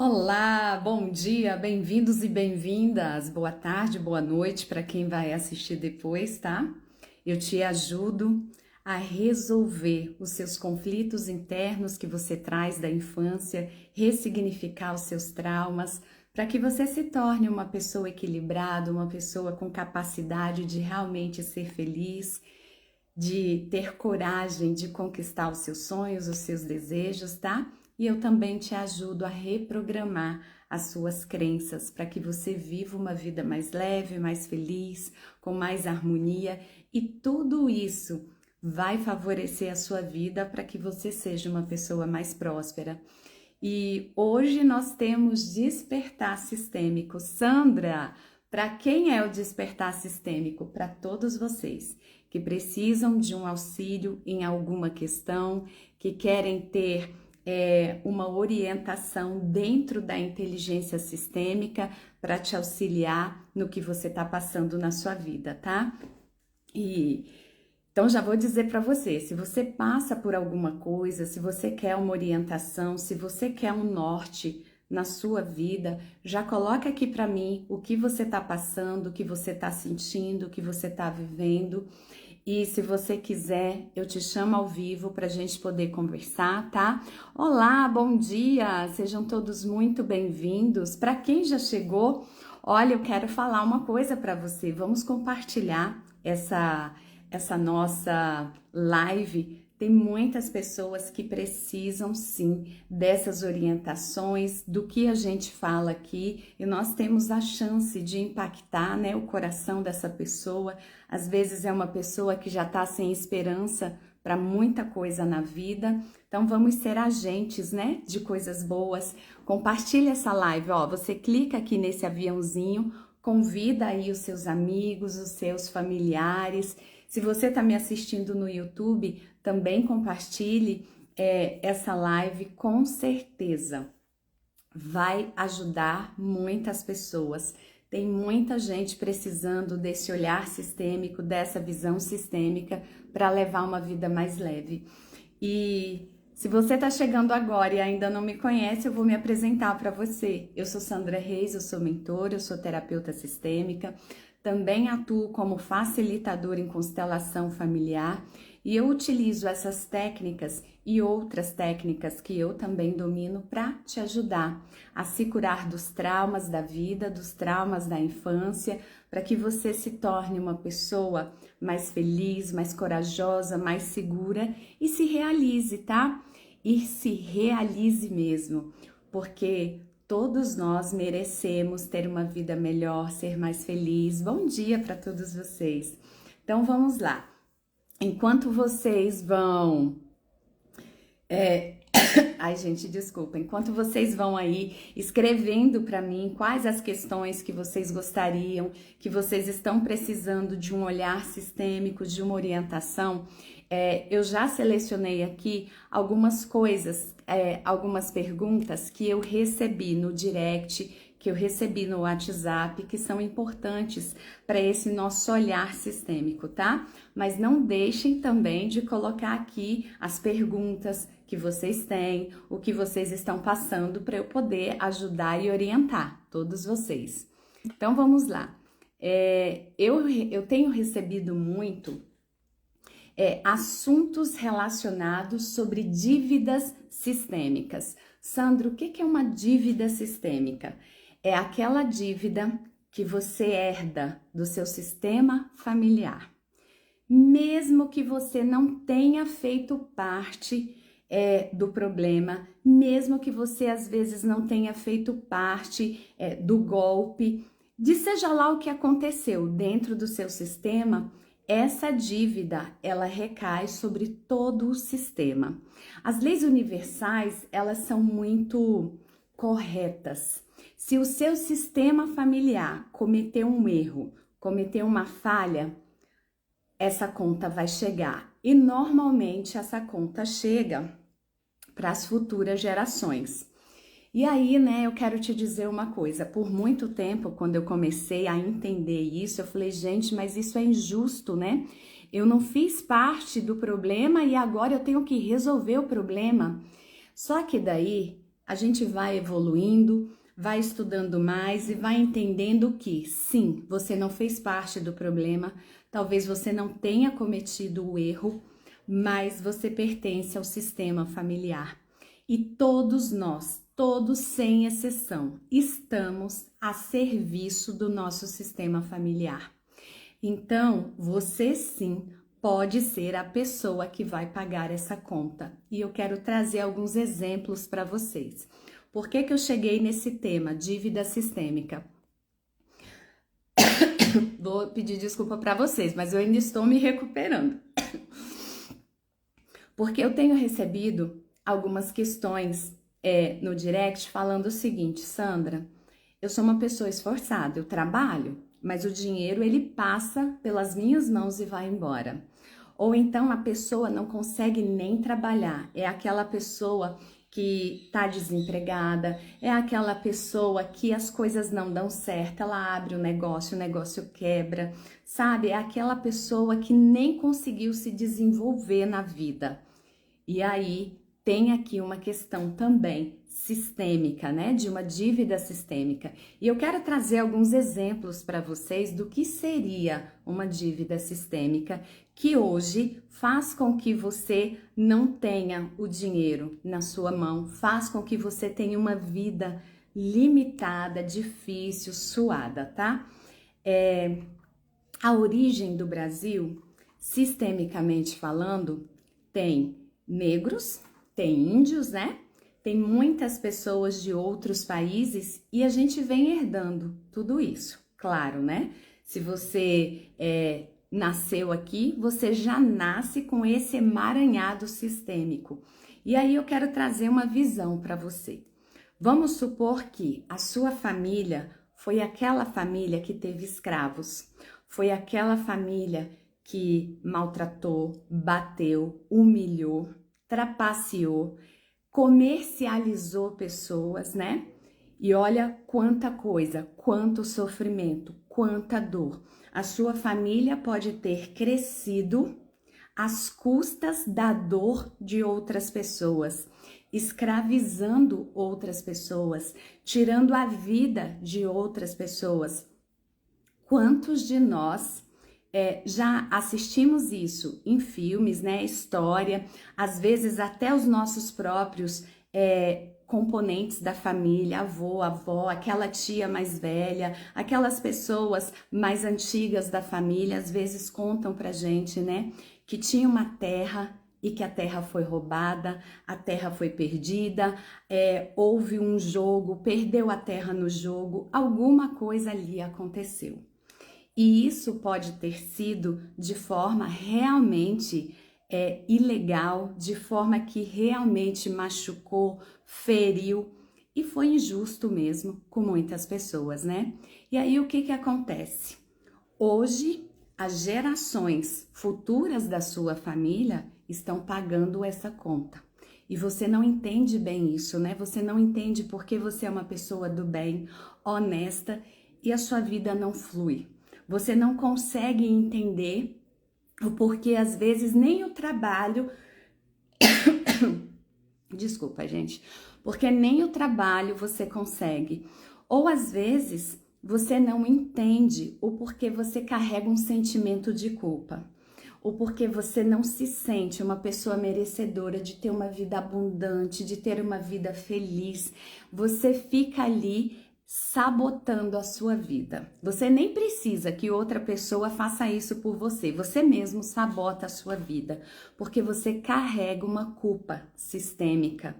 Olá, bom dia, bem-vindos e bem-vindas. Boa tarde, boa noite para quem vai assistir depois, tá? Eu te ajudo a resolver os seus conflitos internos que você traz da infância, ressignificar os seus traumas, para que você se torne uma pessoa equilibrada, uma pessoa com capacidade de realmente ser feliz, de ter coragem de conquistar os seus sonhos, os seus desejos, tá? E eu também te ajudo a reprogramar as suas crenças para que você viva uma vida mais leve, mais feliz, com mais harmonia, e tudo isso vai favorecer a sua vida para que você seja uma pessoa mais próspera. E hoje nós temos despertar sistêmico. Sandra, para quem é o despertar sistêmico? Para todos vocês que precisam de um auxílio em alguma questão, que querem ter uma orientação dentro da inteligência sistêmica para te auxiliar no que você está passando na sua vida, tá? Então já vou dizer para você, se você passa por alguma coisa, se você quer uma orientação, se você quer um norte na sua vida, já coloca aqui para mim o que você está passando, o que você está sentindo, o que você está vivendo. E se você quiser, eu te chamo ao vivo para a gente poder conversar, tá? Olá, bom dia! Sejam todos muito bem-vindos. Para quem já chegou, olha, eu quero falar uma coisa para você. Vamos compartilhar essa nossa live. Tem muitas pessoas que precisam sim dessas orientações, do que a gente fala aqui, e nós temos a chance de impactar, né, o coração dessa pessoa. Às vezes é uma pessoa que já está sem esperança para muita coisa na vida, então vamos ser agentes, né, de coisas boas. Compartilha essa live, ó, você clica aqui nesse aviãozinho, convida aí os seus amigos, os seus familiares. Se você está me assistindo no YouTube, também compartilhe essa live, com certeza vai ajudar muitas pessoas. Tem muita gente precisando desse olhar sistêmico, dessa visão sistêmica para levar uma vida mais leve. E se você está chegando agora e ainda não me conhece, eu vou me apresentar para você. Eu sou Sandra Reis, eu sou mentora, eu sou terapeuta sistêmica, também atuo como facilitadora em constelação familiar e eu utilizo essas técnicas e outras técnicas que eu também domino para te ajudar a se curar dos traumas da vida, dos traumas da infância, para que você se torne uma pessoa mais feliz, mais corajosa, mais segura e se realize, tá? E se realize mesmo, porque todos nós merecemos ter uma vida melhor, ser mais feliz. Bom dia para todos vocês. Então vamos lá. Enquanto vocês vão... Ai, gente, desculpa. Enquanto vocês vão aí escrevendo para mim quais as questões que vocês gostariam, que vocês estão precisando de um olhar sistêmico, de uma orientação, eu já selecionei aqui algumas coisas, algumas perguntas que eu recebi no direct, que eu recebi no WhatsApp, que são importantes para esse nosso olhar sistêmico, tá? Mas não deixem também de colocar aqui as perguntas que vocês têm, o que vocês estão passando, para eu poder ajudar e orientar todos vocês. Então vamos lá. Eu tenho recebido muito assuntos relacionados sobre dívidas sistêmicas. Sandro, o que é uma dívida sistêmica? É aquela dívida que você herda do seu sistema familiar. Mesmo que você não tenha feito parte do problema, mesmo que você às vezes não tenha feito parte do golpe, de seja lá o que aconteceu dentro do seu sistema, essa dívida, ela recai sobre todo o sistema. As leis universais, elas são muito corretas. Se o seu sistema familiar cometeu um erro, cometeu uma falha, essa conta vai chegar. E normalmente essa conta chega para as futuras gerações. E aí, né, eu quero te dizer uma coisa. Por muito tempo, quando eu comecei a entender isso, eu falei, gente, mas isso é injusto, né? Eu não fiz parte do problema e agora eu tenho que resolver o problema. Só que daí a gente vai evoluindo, vai estudando mais e vai entendendo que, sim, você não fez parte do problema, talvez você não tenha cometido o erro, mas você pertence ao sistema familiar. E todos nós, todos sem exceção, estamos a serviço do nosso sistema familiar. Então, você sim pode ser a pessoa que vai pagar essa conta. E eu quero trazer alguns exemplos para vocês. Por que que eu cheguei nesse tema, dívida sistêmica? Vou pedir desculpa para vocês, mas eu ainda estou me recuperando. Porque eu tenho recebido algumas questões no direct falando o seguinte: Sandra, eu sou uma pessoa esforçada, eu trabalho, mas o dinheiro ele passa pelas minhas mãos e vai embora. Ou então a pessoa não consegue nem trabalhar, é aquela pessoa que está desempregada, é aquela pessoa que as coisas não dão certo, ela abre o negócio quebra, sabe? É aquela pessoa que nem conseguiu se desenvolver na vida. E aí tem aqui uma questão também sistêmica, né? De uma dívida sistêmica. E eu quero trazer alguns exemplos para vocês do que seria uma dívida sistêmica que hoje faz com que você não tenha o dinheiro na sua mão, faz com que você tenha uma vida limitada, difícil, suada, tá? A origem do Brasil, sistemicamente falando, tem negros, tem índios, né? Tem muitas pessoas de outros países e a gente vem herdando tudo isso, claro, né? Se você nasceu aqui, você já nasce com esse emaranhado sistêmico. E aí eu quero trazer uma visão para você. Vamos supor que a sua família foi aquela família que teve escravos, foi aquela família que maltratou, bateu, humilhou, trapaceou, comercializou pessoas, né? E olha quanta coisa, quanto sofrimento, quanta dor. A sua família pode ter crescido às custas da dor de outras pessoas, escravizando outras pessoas, tirando a vida de outras pessoas. Quantos de nós já assistimos isso em filmes, né? História, às vezes até os nossos próprios componentes da família, avô, avó, aquela tia mais velha, aquelas pessoas mais antigas da família, às vezes contam pra gente, né? Que tinha uma terra e que a terra foi roubada, a terra foi perdida, houve um jogo, perdeu a terra no jogo, alguma coisa ali aconteceu. E isso pode ter sido de forma realmente ilegal, de forma que realmente machucou, feriu e foi injusto mesmo com muitas pessoas, né? E aí o que que acontece? Hoje, as gerações futuras da sua família estão pagando essa conta. E você não entende bem isso, né? Você não entende porque você é uma pessoa do bem, honesta e a sua vida não flui. Você não consegue entender o porquê, às vezes, nem o trabalho... Desculpa, gente. Porque nem o trabalho você consegue. Ou, às vezes, você não entende o porquê você carrega um sentimento de culpa. Ou porque você não se sente uma pessoa merecedora de ter uma vida abundante, de ter uma vida feliz. Você fica ali sabotando a sua vida. Você nem precisa que outra pessoa faça isso por você. Você mesmo sabota a sua vida, porque você carrega uma culpa sistêmica.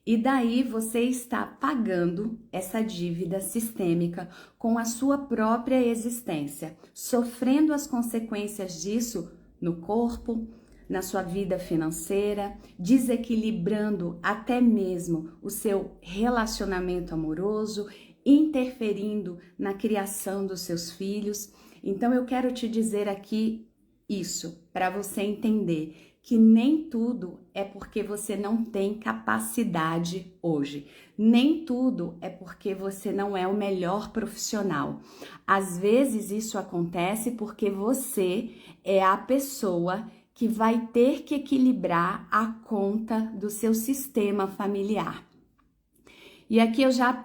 E daí você está pagando essa dívida sistêmica com a sua própria existência, sofrendo as consequências disso no corpo, na sua vida financeira, desequilibrando até mesmo o seu relacionamento amoroso, interferindo na criação dos seus filhos. Então eu quero te dizer aqui isso, para você entender que nem tudo é porque você não tem capacidade hoje. Nem tudo é porque você não é o melhor profissional. Às vezes isso acontece porque você é a pessoa que vai ter que equilibrar a conta do seu sistema familiar. E aqui eu já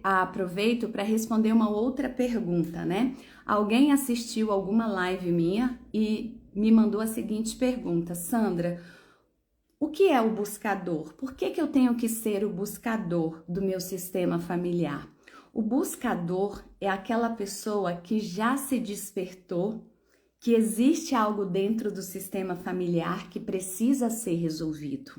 aproveito para responder uma outra pergunta, né? Alguém assistiu alguma live minha e me mandou a seguinte pergunta: Sandra, o que é o buscador? Por que eu tenho que ser o buscador do meu sistema familiar? O buscador é aquela pessoa que já se despertou, que existe algo dentro do sistema familiar que precisa ser resolvido.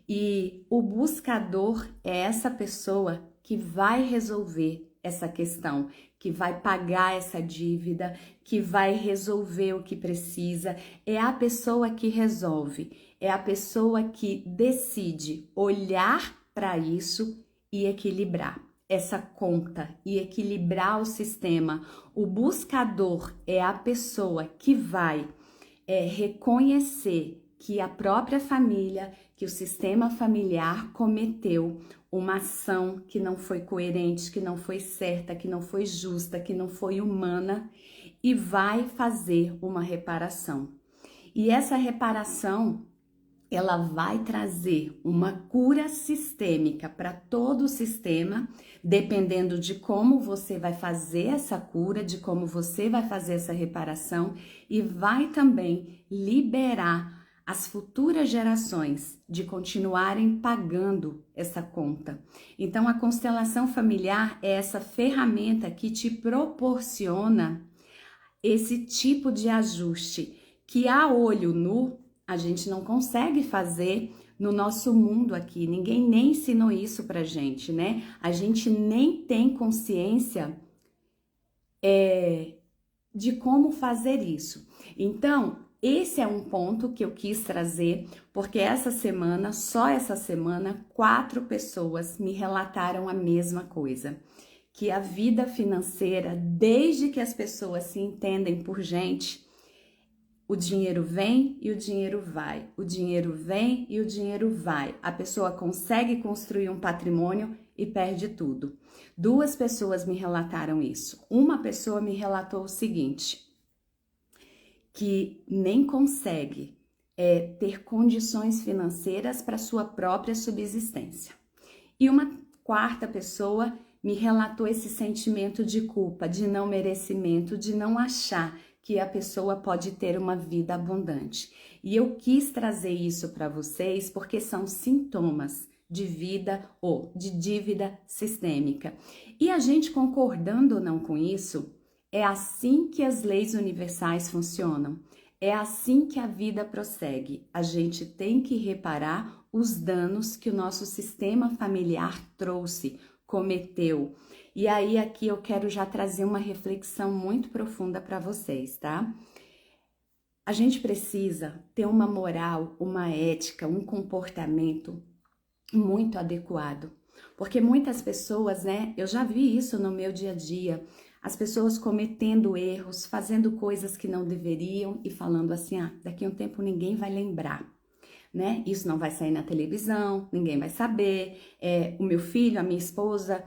E o buscador é essa pessoa que vai resolver essa questão, que vai pagar essa dívida, que vai resolver o que precisa. É a pessoa que resolve, é a pessoa que decide olhar para isso e equilibrar essa conta e equilibrar o sistema. O buscador é a pessoa que vai reconhecer que a própria família, que o sistema familiar cometeu uma ação que não foi coerente, que não foi certa, que não foi justa, que não foi humana e vai fazer uma reparação. E essa reparação, ela vai trazer uma cura sistêmica para todo o sistema, dependendo de como você vai fazer essa cura, de como você vai fazer essa reparação, e vai também liberar as futuras gerações de continuarem pagando essa conta. Então, a constelação familiar é essa ferramenta que te proporciona esse tipo de ajuste que a olho nu a gente não consegue fazer no nosso mundo aqui. Ninguém nem ensinou isso pra gente, né? A gente nem tem consciência de como fazer isso. Então, esse é um ponto que eu quis trazer, porque essa semana, só essa semana, 4 pessoas me relataram a mesma coisa. Que a vida financeira, desde que as pessoas se entendem por gente, o dinheiro vem e o dinheiro vai, o dinheiro vem e o dinheiro vai. A pessoa consegue construir um patrimônio e perde tudo. 2 pessoas me relataram isso. Uma pessoa me relatou o seguinte, que nem consegue ter condições financeiras para sua própria subsistência. E uma 4ª pessoa me relatou esse sentimento de culpa, de não merecimento, de não achar que a pessoa pode ter uma vida abundante. E eu quis trazer isso para vocês porque são sintomas de vida ou de dívida sistêmica. E a gente concordando ou não com isso, é assim que as leis universais funcionam. É assim que a vida prossegue. A gente tem que reparar os danos que o nosso sistema familiar trouxe, cometeu. E aí aqui eu quero já trazer uma reflexão muito profunda para vocês, tá? A gente precisa ter uma moral, uma ética, um comportamento muito adequado. Porque muitas pessoas, né, eu já vi isso no meu dia a dia, as pessoas cometendo erros, fazendo coisas que não deveriam e falando assim, daqui a um tempo ninguém vai lembrar. Né? Isso não vai sair na televisão, ninguém vai saber, o meu filho, a minha esposa,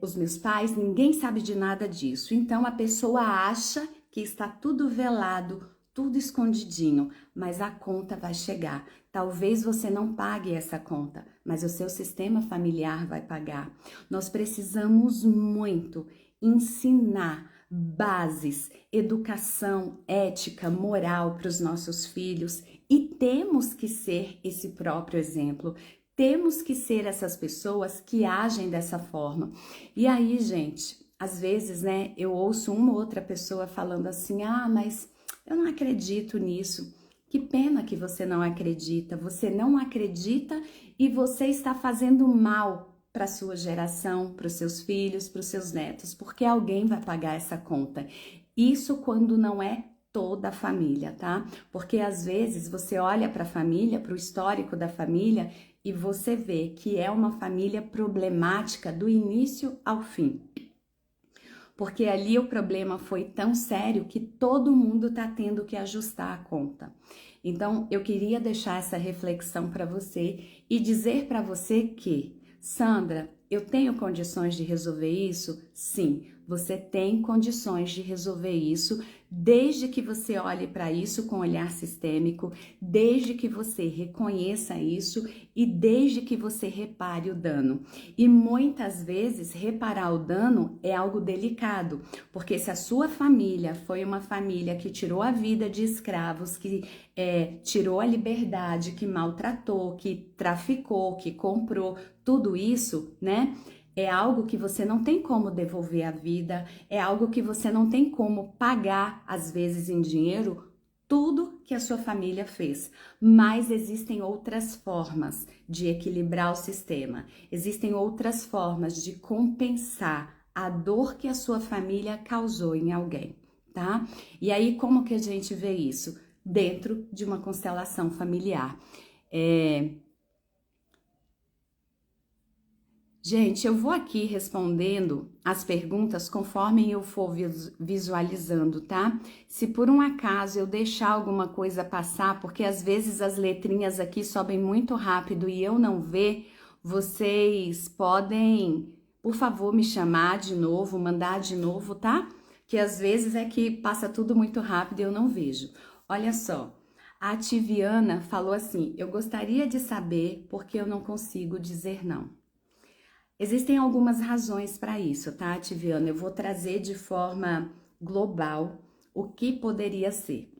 os meus pais, ninguém sabe de nada disso. Então a pessoa acha que está tudo velado, tudo escondidinho, mas a conta vai chegar. Talvez você não pague essa conta, mas o seu sistema familiar vai pagar. Nós precisamos muito ensinar bases, educação, ética, moral para os nossos filhos e temos que ser esse próprio exemplo. Temos que ser essas pessoas que agem dessa forma. E aí, gente, às vezes, né, eu ouço uma ou outra pessoa falando assim, mas eu não acredito nisso. Que pena que você não acredita. Você não acredita e você está fazendo mal para a sua geração, para os seus filhos, para os seus netos, porque alguém vai pagar essa conta. Isso quando não é toda a família, tá? Porque às vezes você olha para a família, para o histórico da família e você vê que é uma família problemática do início ao fim. Porque ali o problema foi tão sério que todo mundo tá tendo que ajustar a conta. Então, eu queria deixar essa reflexão para você e dizer para você que, Sandra, eu tenho condições de resolver isso? Sim, Você tem condições de resolver isso, desde que você olhe para isso com olhar sistêmico, desde que você reconheça isso e desde que você repare o dano. E muitas vezes reparar o dano é algo delicado, porque se a sua família foi uma família que tirou a vida de escravos, que tirou a liberdade, que maltratou, que traficou, que comprou, tudo isso, né? É algo que você não tem como devolver a vida, é algo que você não tem como pagar, às vezes em dinheiro, tudo que a sua família fez. Mas existem outras formas de equilibrar o sistema, existem outras formas de compensar a dor que a sua família causou em alguém, tá? E aí, como que a gente vê isso? Dentro de uma constelação familiar. Gente, eu vou aqui respondendo as perguntas conforme eu for visualizando, tá? Se por um acaso eu deixar alguma coisa passar, porque às vezes as letrinhas aqui sobem muito rápido e eu não ver, vocês podem, por favor, me chamar de novo, mandar de novo, tá? Que às vezes é que passa tudo muito rápido e eu não vejo. Olha só, a Tiviana falou assim: eu gostaria de saber porque eu não consigo dizer não. Existem algumas razões para isso, tá, Tiviana? Eu vou trazer de forma global o que poderia ser.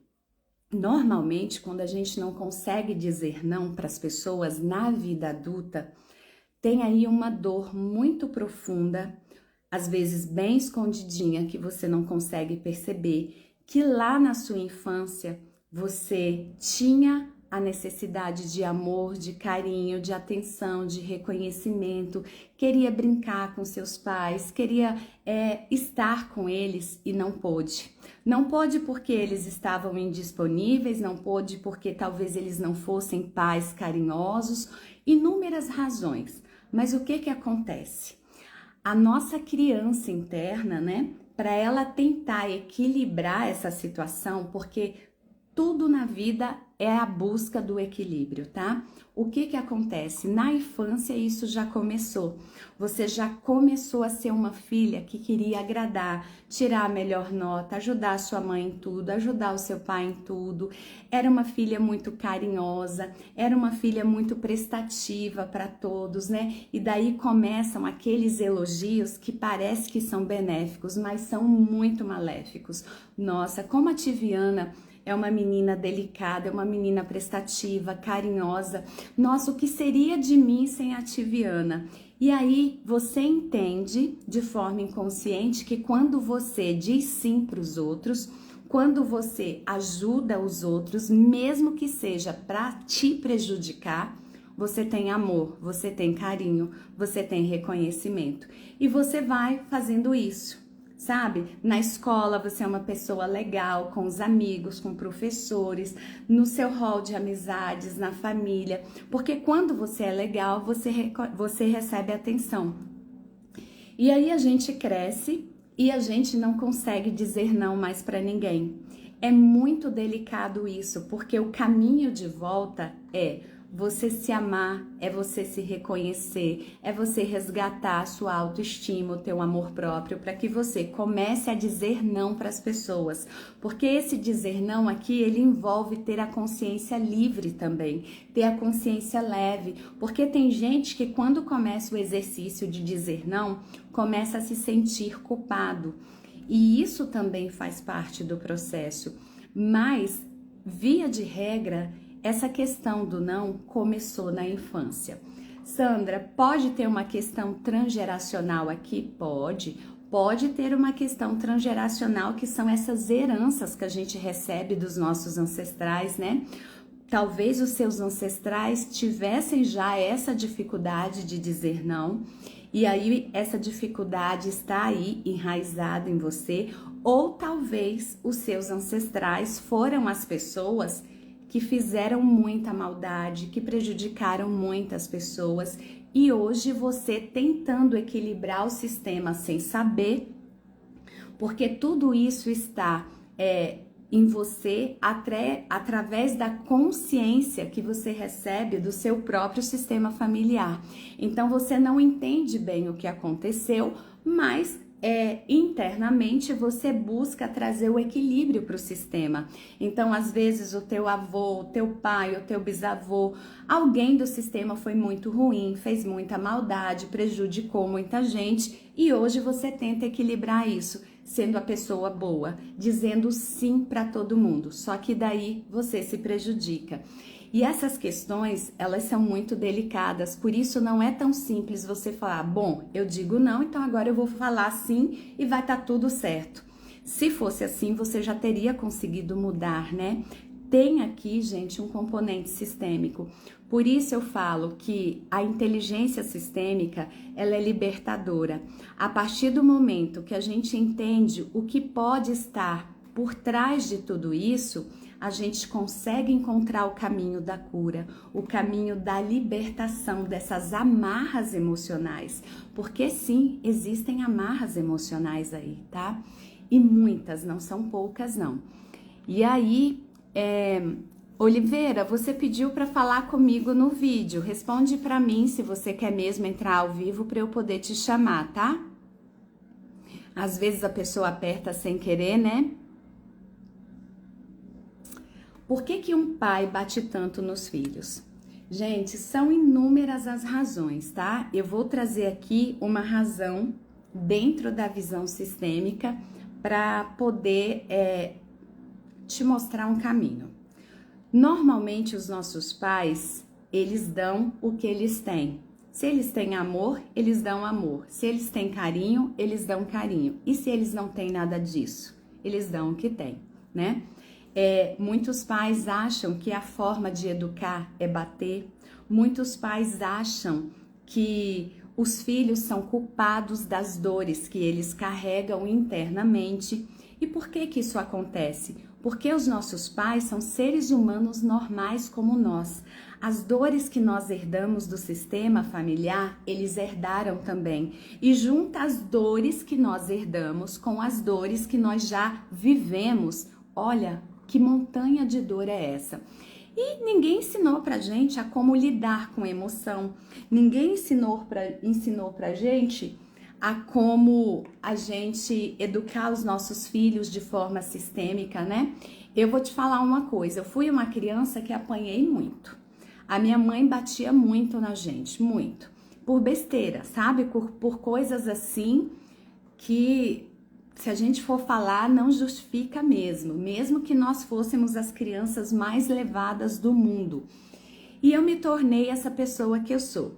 Normalmente, quando a gente não consegue dizer não para as pessoas na vida adulta, tem aí uma dor muito profunda, às vezes bem escondidinha, que você não consegue perceber, que lá na sua infância você tinha a necessidade de amor, de carinho, de atenção, de reconhecimento, queria brincar com seus pais, queria estar com eles e não pôde. Não pôde porque eles estavam indisponíveis, não pôde porque talvez eles não fossem pais carinhosos, inúmeras razões. Mas o que acontece? A nossa criança interna, né, para ela tentar equilibrar essa situação, porque tudo na vida é a busca do equilíbrio, tá? O que acontece? Na infância isso já começou. Você já começou a ser uma filha que queria agradar, tirar a melhor nota, ajudar a sua mãe em tudo, ajudar o seu pai em tudo. Era uma filha muito carinhosa, era uma filha muito prestativa para todos, né? E daí começam aqueles elogios que parece que são benéficos, mas são muito maléficos. Nossa, como a Tiviana é uma menina delicada, é uma menina prestativa, carinhosa. Nossa, o que seria de mim sem a Tiviana? E aí você entende de forma inconsciente que quando você diz sim para os outros, quando você ajuda os outros, mesmo que seja para te prejudicar, você tem amor, você tem carinho, você tem reconhecimento. E você vai fazendo isso. Sabe? Na escola você é uma pessoa legal, com os amigos, com professores, no seu hall de amizades, na família. Porque quando você é legal, você recebe atenção. E aí a gente cresce e a gente não consegue dizer não mais para ninguém. É muito delicado isso, porque o caminho de volta é você se amar, é você se reconhecer, é você resgatar a sua autoestima, o teu amor próprio, para que você comece a dizer não para as pessoas. Porque esse dizer não aqui, ele envolve ter a consciência livre também, ter a consciência leve. Porque tem gente que quando começa o exercício de dizer não, começa a se sentir culpado. E isso também faz parte do processo. Mas, via de regra, essa questão do não começou na infância. Sandra, pode ter uma questão transgeracional aqui? Pode ter uma questão transgeracional, que são essas heranças que a gente recebe dos nossos ancestrais, né? Talvez os seus ancestrais tivessem já essa dificuldade de dizer não, e aí essa dificuldade está aí enraizada em você, ou talvez os seus ancestrais foram as pessoas que fizeram muita maldade, que prejudicaram muitas pessoas, e hoje você tentando equilibrar o sistema sem saber, porque tudo isso está em você através da consciência que você recebe do seu próprio sistema familiar. Então você não entende bem o que aconteceu, mas internamente você busca trazer o equilíbrio para o sistema. Então, às vezes, o teu avô, o teu pai, o teu bisavô, alguém do sistema foi muito ruim, fez muita maldade, prejudicou muita gente e hoje você tenta equilibrar isso, sendo a pessoa boa, dizendo sim para todo mundo, só que daí você se prejudica. E essas questões, elas são muito delicadas, por isso não é tão simples você falar, bom, eu digo não, então agora eu vou falar sim e vai estar tudo certo. Se fosse assim, você já teria conseguido mudar, né? Tem aqui, gente, um componente sistêmico. Por isso eu falo que a inteligência sistêmica, ela é libertadora. A partir do momento que a gente entende o que pode estar por trás de tudo isso, a gente consegue encontrar o caminho da cura, o caminho da libertação dessas amarras emocionais. Porque sim, existem amarras emocionais aí, tá? E muitas, não são poucas não. E aí, Oliveira, você pediu para falar comigo no vídeo. Responde para mim se você quer mesmo entrar ao vivo para eu poder te chamar, tá? Às vezes a pessoa aperta sem querer, né? Por que um pai bate tanto nos filhos? Gente, são inúmeras as razões, tá? Eu vou trazer aqui uma razão dentro da visão sistêmica para poder te mostrar um caminho. Normalmente os nossos pais, eles dão o que eles têm. Se eles têm amor, eles dão amor. Se eles têm carinho, eles dão carinho. E se eles não têm nada disso? Eles dão o que têm, né? Muitos pais acham que a forma de educar é bater. Muitos pais acham que os filhos são culpados das dores que eles carregam internamente. E por que isso acontece? Porque os nossos pais são seres humanos normais como nós. As dores que nós herdamos do sistema familiar, eles herdaram também. E junta as dores que nós herdamos com as dores que nós já vivemos, olha, que montanha de dor é essa? E ninguém ensinou pra gente a como lidar com emoção. Ninguém ensinou pra gente a como a gente educar os nossos filhos de forma sistêmica, né? Eu vou te falar uma coisa, eu fui uma criança que apanhei muito. A minha mãe batia muito na gente, muito. Por besteira, sabe? Por coisas assim que, se a gente for falar, não justifica mesmo que nós fôssemos as crianças mais levadas do mundo. E eu me tornei essa pessoa que eu sou.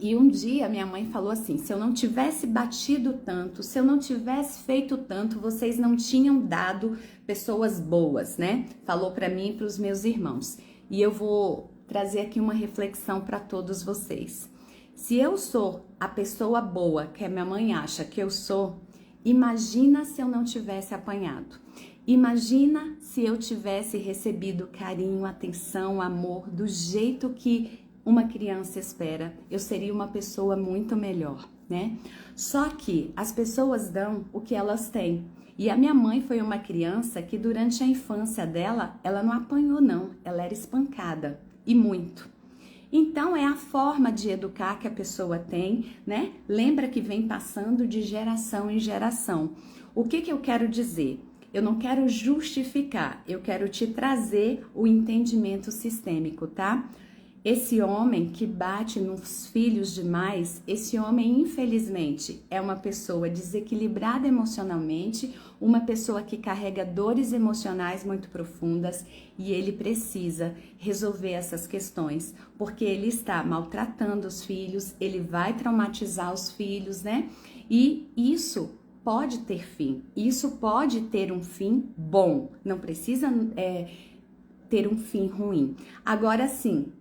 E um dia minha mãe falou assim, se eu não tivesse batido tanto, se eu não tivesse feito tanto, vocês não tinham dado pessoas boas, né? Falou para mim e para os meus irmãos. E eu vou trazer aqui uma reflexão para todos vocês. Se eu sou a pessoa boa que a minha mãe acha que eu sou, imagina se eu não tivesse apanhado. Imagina se eu tivesse recebido carinho, atenção, amor, do jeito que uma criança espera. Eu seria uma pessoa muito melhor, né? Só que as pessoas dão o que elas têm. E a minha mãe foi uma criança que durante a infância dela, ela não apanhou não, ela era espancada, e muito. Então, é a forma de educar que a pessoa tem, né? Lembra que vem passando de geração em geração. O que eu quero dizer? Eu não quero justificar, eu quero te trazer o entendimento sistêmico, tá? Esse homem que bate nos filhos demais, esse homem, infelizmente, é uma pessoa desequilibrada emocionalmente, uma pessoa que carrega dores emocionais muito profundas e ele precisa resolver essas questões, porque ele está maltratando os filhos, ele vai traumatizar os filhos, né? E isso pode ter fim, isso pode ter um fim bom, não precisa ter um fim ruim. Agora sim,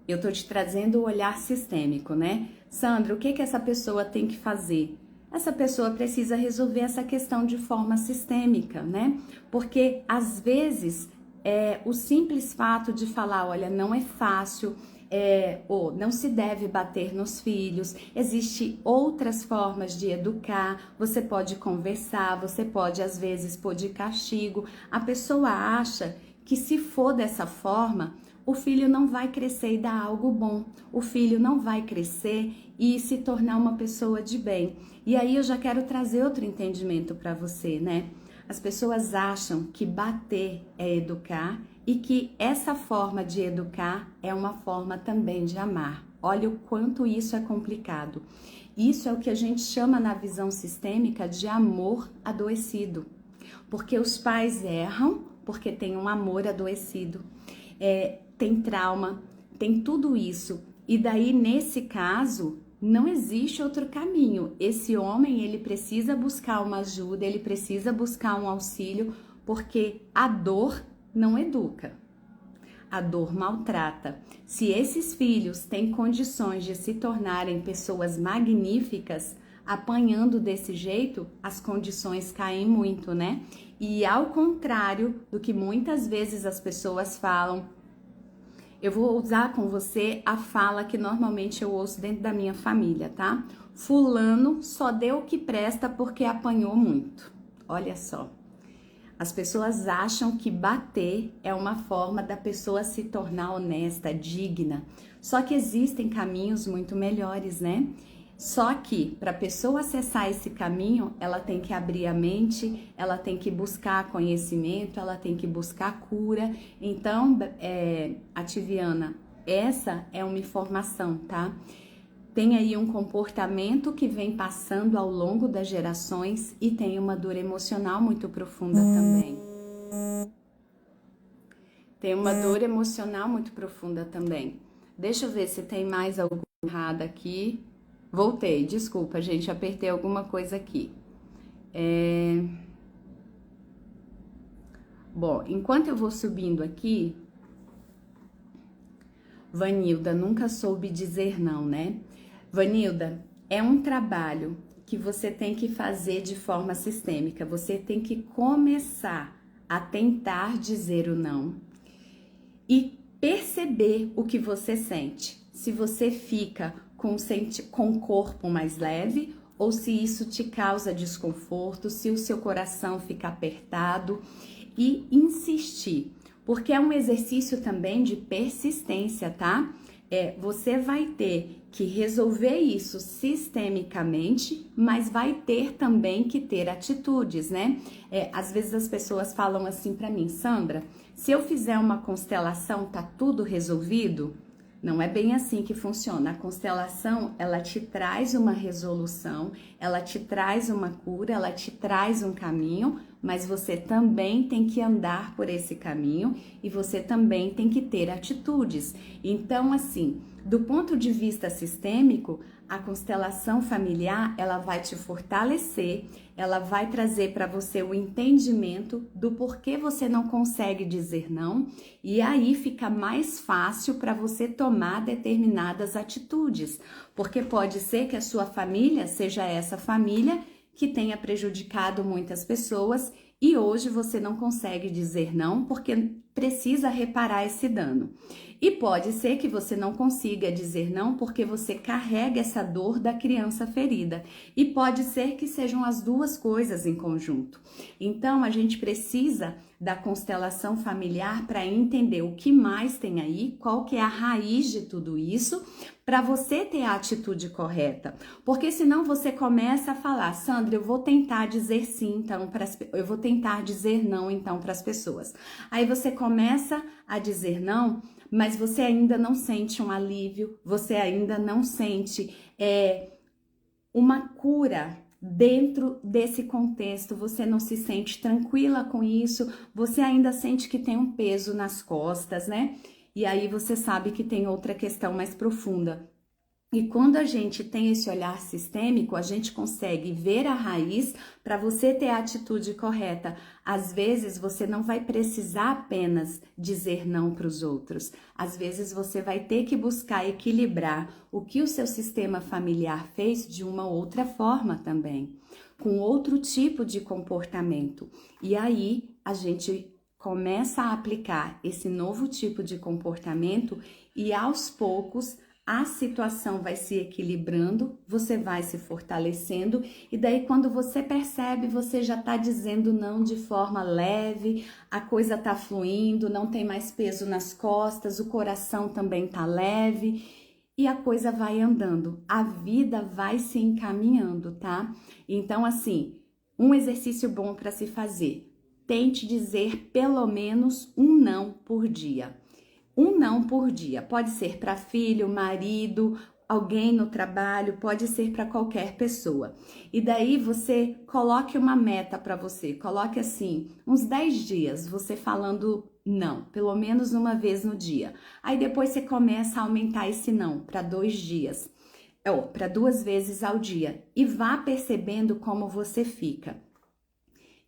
eu tô te trazendo o olhar sistêmico, né? Sandra, o que essa pessoa tem que fazer? Essa pessoa precisa resolver essa questão de forma sistêmica, né? Porque às vezes o simples fato de falar, olha, não é fácil, ou não se deve bater nos filhos, existem outras formas de educar, você pode conversar, você pode às vezes pôr de castigo. A pessoa acha que se for dessa forma, o filho não vai crescer e dar algo bom. O filho não vai crescer e se tornar uma pessoa de bem. E aí eu já quero trazer outro entendimento para você, né? As pessoas acham que bater é educar e que essa forma de educar é uma forma também de amar. Olha o quanto isso é complicado. Isso é o que a gente chama na visão sistêmica de amor adoecido. Porque os pais erram porque tem um amor adoecido, tem trauma, tem tudo isso. E daí, nesse caso, não existe outro caminho. Esse homem, ele precisa buscar uma ajuda, ele precisa buscar um auxílio, porque a dor não educa. A dor maltrata. Se esses filhos têm condições de se tornarem pessoas magníficas, apanhando desse jeito, as condições caem muito, né? E ao contrário do que muitas vezes as pessoas falam, eu vou usar com você a fala que normalmente eu ouço dentro da minha família, tá? Fulano só deu o que presta porque apanhou muito. Olha só. As pessoas acham que bater é uma forma da pessoa se tornar honesta, digna. Só que existem caminhos muito melhores, né? Só que para a pessoa acessar esse caminho, ela tem que abrir a mente, ela tem que buscar conhecimento, ela tem que buscar cura. Então, Ativiana, essa é uma informação, tá? Tem aí um comportamento que vem passando ao longo das gerações e tem uma dor emocional muito profunda também. Tem uma dor emocional muito profunda também. Deixa eu ver se tem mais alguma errada aqui. Voltei, desculpa, gente, apertei alguma coisa aqui. Bom, enquanto eu vou subindo aqui, Vanilda, nunca soube dizer não, né? Vanilda, é um trabalho que você tem que fazer de forma sistêmica. Você tem que começar a tentar dizer o não e perceber o que você sente. Se você fica com o corpo mais leve ou se isso te causa desconforto, se o seu coração fica apertado, e insistir, porque é um exercício também de persistência, tá? Você vai ter que resolver isso sistemicamente, mas vai ter também que ter atitudes, né? Às vezes as pessoas falam assim para mim, Sandra, se eu fizer uma constelação, tá tudo resolvido? Não é bem assim que funciona. A constelação, ela te traz uma resolução, ela te traz uma cura, ela te traz um caminho, mas você também tem que andar por esse caminho e você também tem que ter atitudes. Então, assim, do ponto de vista sistêmico, a constelação familiar, ela vai te fortalecer, ela vai trazer para você o entendimento do porquê você não consegue dizer não, e aí fica mais fácil para você tomar determinadas atitudes, porque pode ser que a sua família seja essa família que tenha prejudicado muitas pessoas e hoje você não consegue dizer não porque precisa reparar esse dano. E pode ser que você não consiga dizer não porque você carrega essa dor da criança ferida. E pode ser que sejam as duas coisas em conjunto. Então, a gente precisa da constelação familiar para entender o que mais tem aí, qual que é a raiz de tudo isso, para você ter a atitude correta. Porque senão você começa a falar, Sandra, eu vou tentar dizer sim, então, eu vou tentar dizer não, então, para as pessoas. Aí você começa a dizer não, mas você ainda não sente um alívio, você ainda não sente uma cura dentro desse contexto, você não se sente tranquila com isso, você ainda sente que tem um peso nas costas, né? E aí você sabe que tem outra questão mais profunda. E quando a gente tem esse olhar sistêmico, a gente consegue ver a raiz para você ter a atitude correta. Às vezes você não vai precisar apenas dizer não para os outros. Às vezes você vai ter que buscar equilibrar o que o seu sistema familiar fez de uma outra forma também, com outro tipo de comportamento. E aí a gente começa a aplicar esse novo tipo de comportamento e aos poucos a situação vai se equilibrando, você vai se fortalecendo e daí quando você percebe, você já está dizendo não de forma leve, a coisa está fluindo, não tem mais peso nas costas, o coração também está leve e a coisa vai andando, a vida vai se encaminhando, tá? Então assim, um exercício bom para se fazer, tente dizer pelo menos um não por dia. Um não por dia, pode ser para filho, marido, alguém no trabalho, pode ser para qualquer pessoa. E daí você coloque uma meta para você, coloque assim, uns 10 dias você falando não, pelo menos uma vez no dia. Aí depois você começa a aumentar esse não para 2 dias, ou para 2 vezes ao dia e vá percebendo como você fica.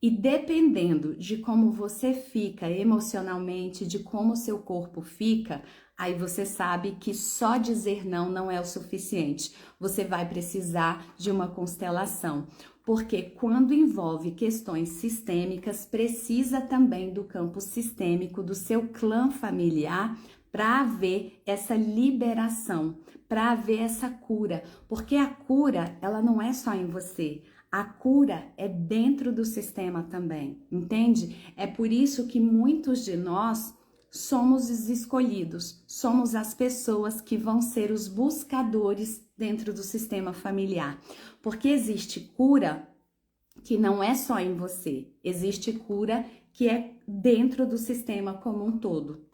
E dependendo de como você fica emocionalmente, de como o seu corpo fica, aí você sabe que só dizer não não é o suficiente. Você vai precisar de uma constelação, porque quando envolve questões sistêmicas, precisa também do campo sistêmico do seu clã familiar para haver essa liberação, para haver essa cura, porque a cura, ela não é só em você. A cura é dentro do sistema também, entende? É por isso que muitos de nós somos os escolhidos, somos as pessoas que vão ser os buscadores dentro do sistema familiar. Porque existe cura que não é só em você, existe cura que é dentro do sistema como um todo,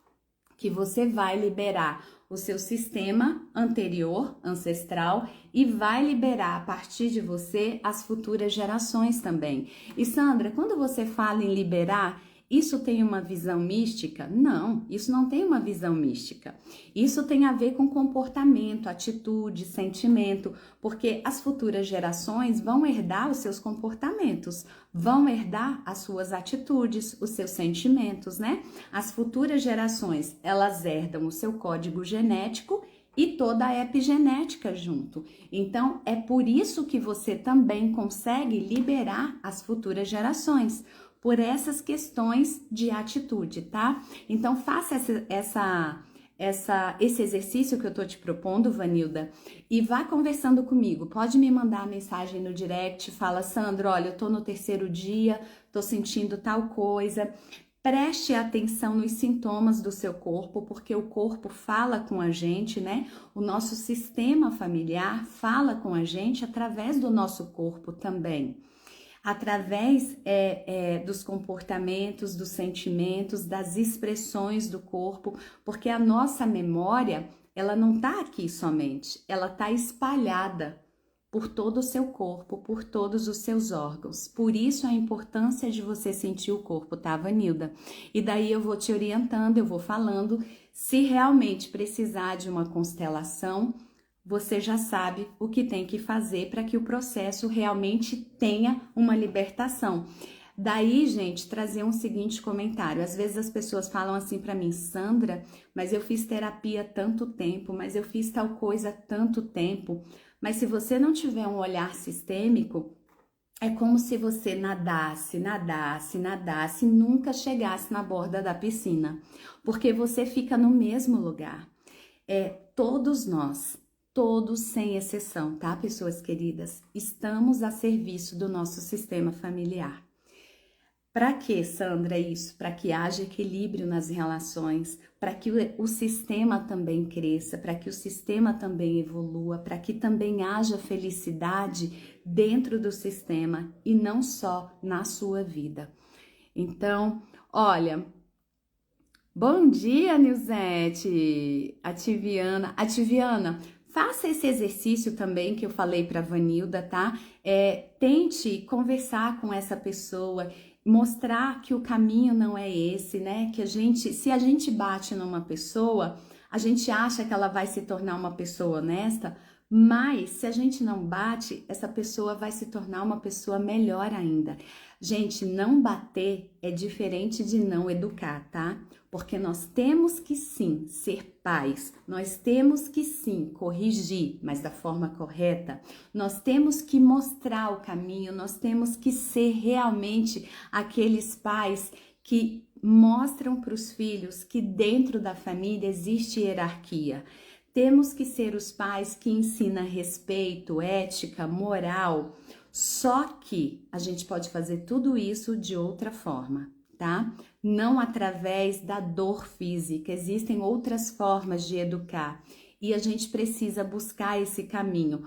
que você vai liberar o seu sistema anterior, ancestral, e vai liberar a partir de você as futuras gerações também. E Sandra, quando você fala em liberar, isso tem uma visão mística? Não, isso não tem uma visão mística. Isso tem a ver com comportamento, atitude, sentimento, porque as futuras gerações vão herdar os seus comportamentos, vão herdar as suas atitudes, os seus sentimentos, né? As futuras gerações, elas herdam o seu código genético e toda a epigenética junto. Então, é por isso que você também consegue liberar as futuras gerações, por essas questões de atitude, tá? Então, faça esse exercício que eu tô te propondo, Vanilda, e vá conversando comigo. Pode me mandar mensagem no direct, fala, Sandra, olha, eu tô no 3º dia, tô sentindo tal coisa. Preste atenção nos sintomas do seu corpo, porque o corpo fala com a gente, né? O nosso sistema familiar fala com a gente através do nosso corpo também. Através dos comportamentos, dos sentimentos, das expressões do corpo, porque a nossa memória, ela não está aqui somente, ela está espalhada por todo o seu corpo, por todos os seus órgãos. Por isso a importância de você sentir o corpo, tá, Vanilda? E daí eu vou te orientando, eu vou falando, se realmente precisar de uma constelação, você já sabe o que tem que fazer para que o processo realmente tenha uma libertação. Daí, gente, trazer um seguinte comentário. Às vezes as pessoas falam assim para mim, Sandra, mas eu fiz terapia há tanto tempo, mas eu fiz tal coisa há tanto tempo. Mas se você não tiver um olhar sistêmico, é como se você nadasse, nadasse, nadasse e nunca chegasse na borda da piscina, porque você fica no mesmo lugar. Todos nós, todos sem exceção, tá, pessoas queridas? Estamos a serviço do nosso sistema familiar. Para que, Sandra, isso? Para que haja equilíbrio nas relações, para que o sistema também cresça, para que o sistema também evolua, para que também haja felicidade dentro do sistema e não só na sua vida. Então, olha, bom dia, Nilzete, a Tiviana, faça esse exercício também que eu falei para Vanilda, tá? Tente conversar com essa pessoa, mostrar que o caminho não é esse, né? Que se a gente bate numa pessoa, a gente acha que ela vai se tornar uma pessoa honesta, mas se a gente não bate, essa pessoa vai se tornar uma pessoa melhor ainda. Gente, não bater é diferente de não educar, tá? Porque nós temos que sim ser pais, nós temos que sim corrigir, mas da forma correta. Nós temos que mostrar o caminho, nós temos que ser realmente aqueles pais que mostram para os filhos que dentro da família existe hierarquia. Temos que ser os pais que ensinam respeito, ética, moral. Só que a gente pode fazer tudo isso de outra forma, tá? Não através da dor física. Existem outras formas de educar e a gente precisa buscar esse caminho.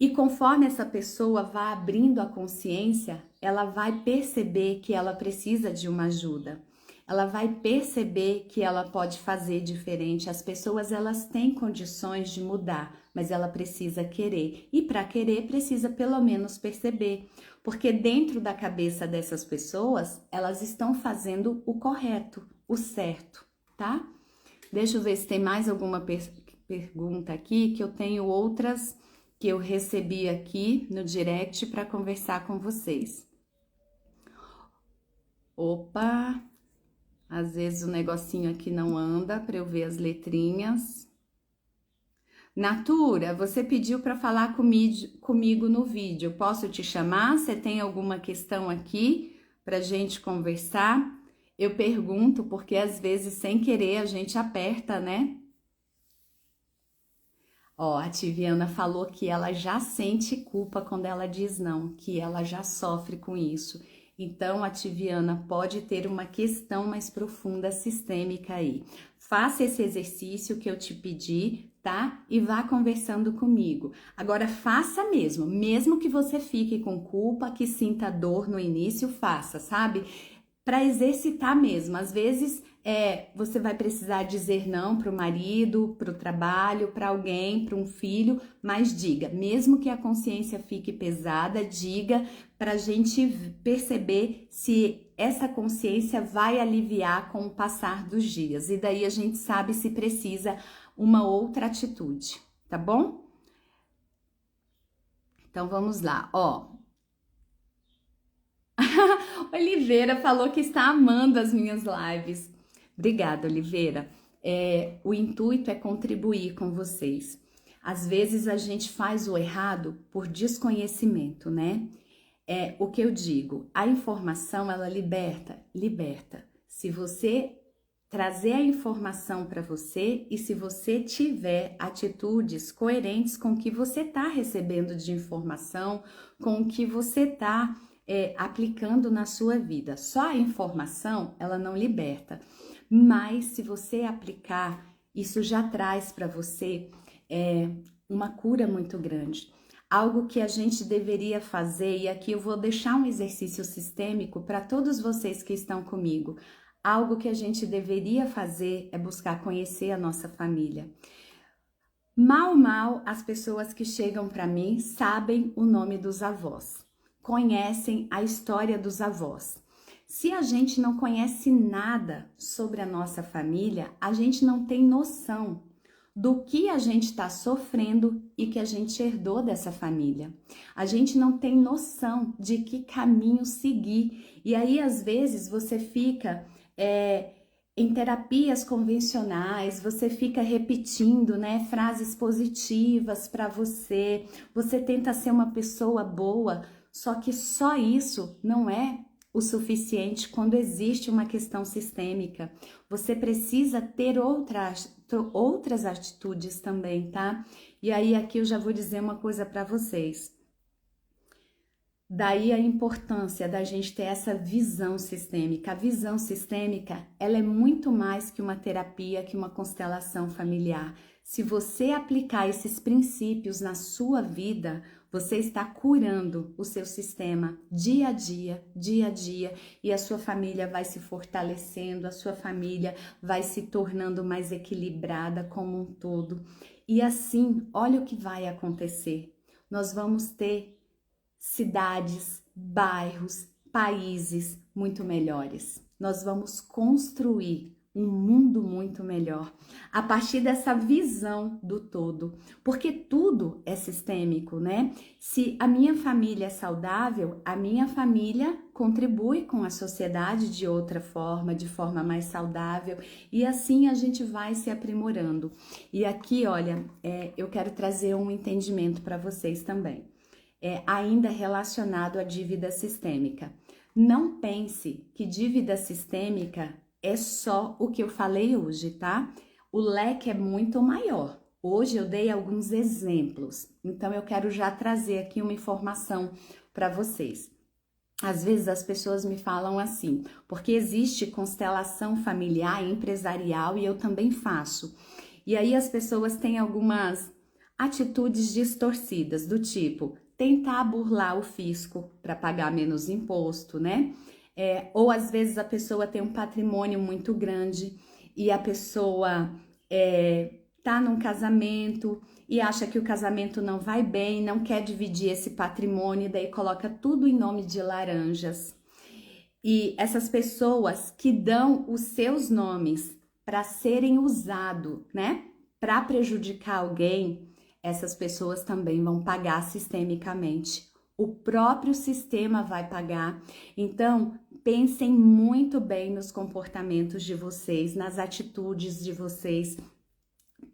E conforme essa pessoa vai abrindo a consciência, ela vai perceber que ela precisa de uma ajuda. Ela vai perceber que ela pode fazer diferente. As pessoas, elas têm condições de mudar, mas ela precisa querer. E para querer, precisa pelo menos perceber. Porque dentro da cabeça dessas pessoas, elas estão fazendo o correto, o certo, tá? Deixa eu ver se tem mais alguma pergunta aqui, que eu tenho outras que eu recebi aqui no direct para conversar com vocês. Opa! Às vezes o negocinho aqui não anda para eu ver as letrinhas. Natura, você pediu para falar comigo no vídeo. Posso te chamar? Você tem alguma questão aqui para gente conversar? Eu pergunto porque às vezes sem querer a gente aperta, né? Ó, a Tiviana falou que ela já sente culpa quando ela diz não, que ela já sofre com isso. Então, a Tiviana pode ter uma questão mais profunda sistêmica aí. Faça esse exercício que eu te pedi, tá? E vá conversando comigo. Agora, faça mesmo que você fique com culpa, que sinta dor no início, faça, sabe? Para exercitar mesmo. Às vezes, você vai precisar dizer não para o marido, para o trabalho, para alguém, para um filho, mas diga, mesmo que a consciência fique pesada, diga para a gente perceber se essa consciência vai aliviar com o passar dos dias. E daí a gente sabe se precisa uma outra atitude, tá bom? Então vamos lá, ó. Oliveira falou que está amando as minhas lives. Obrigada, Oliveira. O intuito é contribuir com vocês. Às vezes a gente faz o errado por desconhecimento, né? O que eu digo, a informação ela liberta. Se você trazer a informação para você e se você tiver atitudes coerentes com o que você está recebendo de informação, com o que você está aplicando na sua vida. Só a informação, ela não liberta. Mas se você aplicar, isso já traz para você uma cura muito grande. Algo que a gente deveria fazer, e aqui eu vou deixar um exercício sistêmico para todos vocês que estão comigo. Algo que a gente deveria fazer é buscar conhecer a nossa família. Mal, as pessoas que chegam para mim sabem o nome dos avós, conhecem a história dos avós. Se a gente não conhece nada sobre a nossa família, a gente não tem noção do que a gente está sofrendo e que a gente herdou dessa família. A gente não tem noção de que caminho seguir. E aí, às vezes, você fica em terapias convencionais, você fica repetindo, né, frases positivas para você. Você tenta ser uma pessoa boa, só que só isso não é o suficiente quando existe uma questão sistêmica. Você precisa ter outras atitudes também, tá? E aí aqui eu já vou dizer uma coisa para vocês. Daí a importância da gente ter essa visão sistêmica. A visão sistêmica, ela é muito mais que uma terapia, que uma constelação familiar. Se você aplicar esses princípios na sua vida, você está curando o seu sistema dia a dia, e a sua família vai se fortalecendo, a sua família vai se tornando mais equilibrada como um todo. E assim, olha o que vai acontecer. Nós vamos ter cidades, bairros, países muito melhores. Nós vamos construir um mundo muito melhor a partir dessa visão do todo, porque tudo é sistêmico, né? Se a minha família é saudável, a minha família contribui com a sociedade de outra forma, de forma mais saudável, e assim a gente vai se aprimorando. E aqui, olha, eu quero trazer um entendimento para vocês também. Ainda relacionado à dívida sistêmica. Não pense que dívida sistêmica é só o que eu falei hoje, tá? O leque é muito maior. Hoje eu dei alguns exemplos, então eu quero já trazer aqui uma informação para vocês. Às vezes as pessoas me falam assim, porque existe constelação familiar e empresarial e eu também faço. E aí as pessoas têm algumas atitudes distorcidas, do tipo tentar burlar o fisco para pagar menos imposto, né? Ou às vezes a pessoa tem um patrimônio muito grande e a pessoa tá num casamento e acha que o casamento não vai bem, não quer dividir esse patrimônio, e daí coloca tudo em nome de laranjas. E essas pessoas que dão os seus nomes para serem usados, né, para prejudicar alguém, essas pessoas também vão pagar sistemicamente. O próprio sistema vai pagar. Então, pensem muito bem nos comportamentos de vocês, nas atitudes de vocês,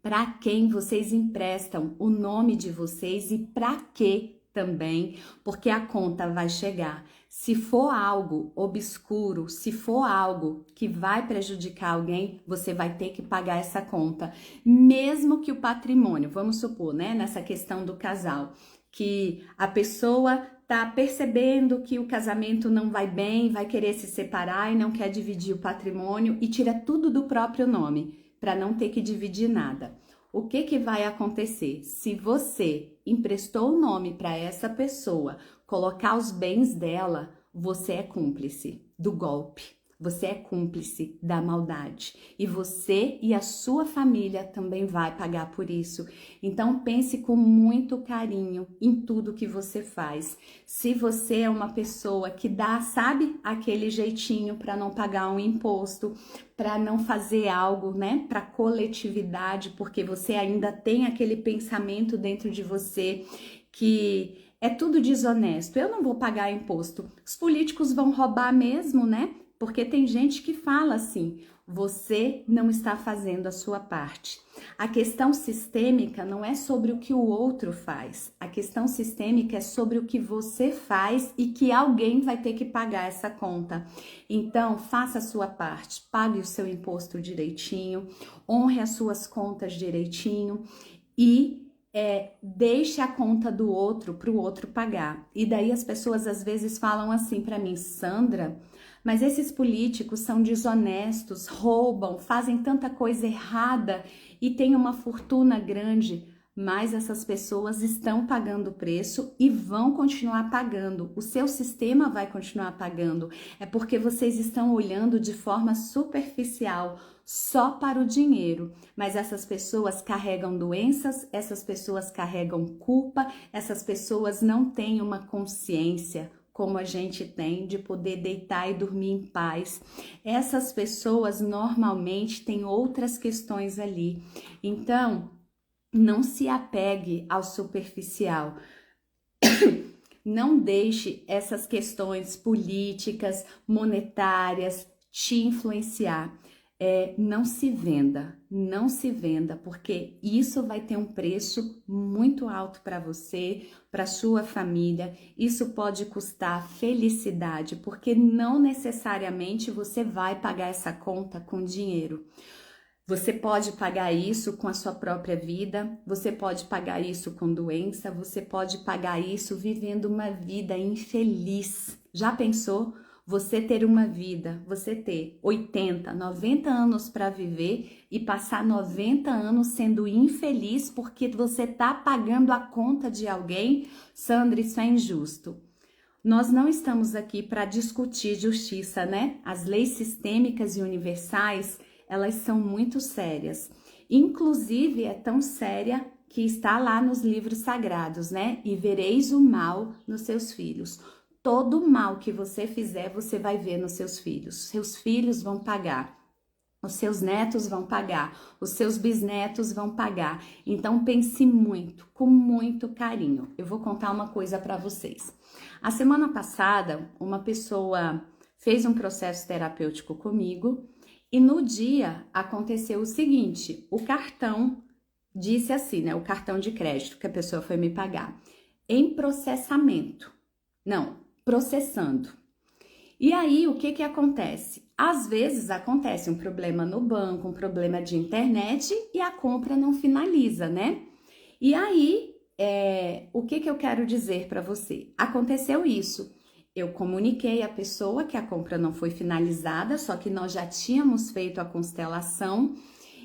para quem vocês emprestam o nome de vocês e para que também, porque a conta vai chegar. Se for algo obscuro, se for algo que vai prejudicar alguém, você vai ter que pagar essa conta, mesmo que o patrimônio, vamos supor, né, nessa questão do casal, que a pessoa tá percebendo que o casamento não vai bem, vai querer se separar e não quer dividir o patrimônio e tira tudo do próprio nome, para não ter que dividir nada. O que vai acontecer? Se você emprestou o nome para essa pessoa colocar os bens dela, você é cúmplice do golpe. Você é cúmplice da maldade e você e a sua família também vai pagar por isso. Então pense com muito carinho em tudo que você faz. Se você é uma pessoa que dá, sabe, aquele jeitinho para não pagar um imposto, para não fazer algo, né, para coletividade, porque você ainda tem aquele pensamento dentro de você que é tudo desonesto. Eu não vou pagar imposto. Os políticos vão roubar mesmo, né? Porque tem gente que fala assim, você não está fazendo a sua parte. A questão sistêmica não é sobre o que o outro faz. A questão sistêmica é sobre o que você faz e que alguém vai ter que pagar essa conta. Então, faça a sua parte, pague o seu imposto direitinho, honre as suas contas direitinho e deixe a conta do outro para o outro pagar. E daí as pessoas às vezes falam assim para mim, Sandra, mas esses políticos são desonestos, roubam, fazem tanta coisa errada e têm uma fortuna grande, mas essas pessoas estão pagando o preço e vão continuar pagando. O seu sistema vai continuar pagando. É porque vocês estão olhando de forma superficial, só para o dinheiro. Mas essas pessoas carregam doenças, essas pessoas carregam culpa, essas pessoas não têm uma consciência como a gente tem, de poder deitar e dormir em paz. Essas pessoas normalmente têm outras questões ali. Então, não se apegue ao superficial. Não deixe essas questões políticas, monetárias te influenciar. Não se venda, porque isso vai ter um preço muito alto para você, para sua família. Isso pode custar felicidade, porque não necessariamente você vai pagar essa conta com dinheiro. Você pode pagar isso com a sua própria vida, você pode pagar isso com doença, você pode pagar isso vivendo uma vida infeliz. Já pensou? Você ter uma vida, você ter 80, 90 anos para viver e passar 90 anos sendo infeliz porque você tá pagando a conta de alguém? Sandra, isso é injusto. Nós não estamos aqui para discutir justiça, né? As leis sistêmicas e universais, elas são muito sérias. Inclusive, é tão séria que está lá nos livros sagrados, né? E vereis o mal nos seus filhos. Todo mal que você fizer, você vai ver nos seus filhos. Seus filhos vão pagar. Os seus netos vão pagar. Os seus bisnetos vão pagar. Então, pense muito, com muito carinho. Eu vou contar uma coisa para vocês. A semana passada, uma pessoa fez um processo terapêutico comigo e no dia aconteceu o seguinte, o cartão disse assim, né? O cartão de crédito que a pessoa foi me pagar. Em processamento. Não, processando. E aí, o que que acontece? Às vezes acontece um problema no banco, um problema de internet e a compra não finaliza, né? E aí, o que que eu quero dizer para você? Aconteceu isso. Eu comuniquei à pessoa que a compra não foi finalizada, só que nós já tínhamos feito a constelação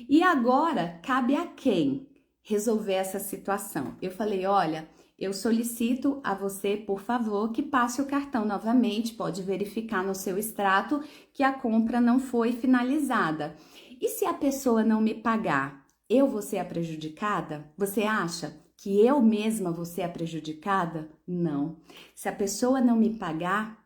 e agora cabe a quem resolver essa situação. Eu falei, olha, eu solicito a você, por favor, que passe o cartão novamente, pode verificar no seu extrato que a compra não foi finalizada. E se a pessoa não me pagar, eu vou ser a prejudicada? Você acha que eu mesma vou ser a prejudicada? Não. Se a pessoa não me pagar,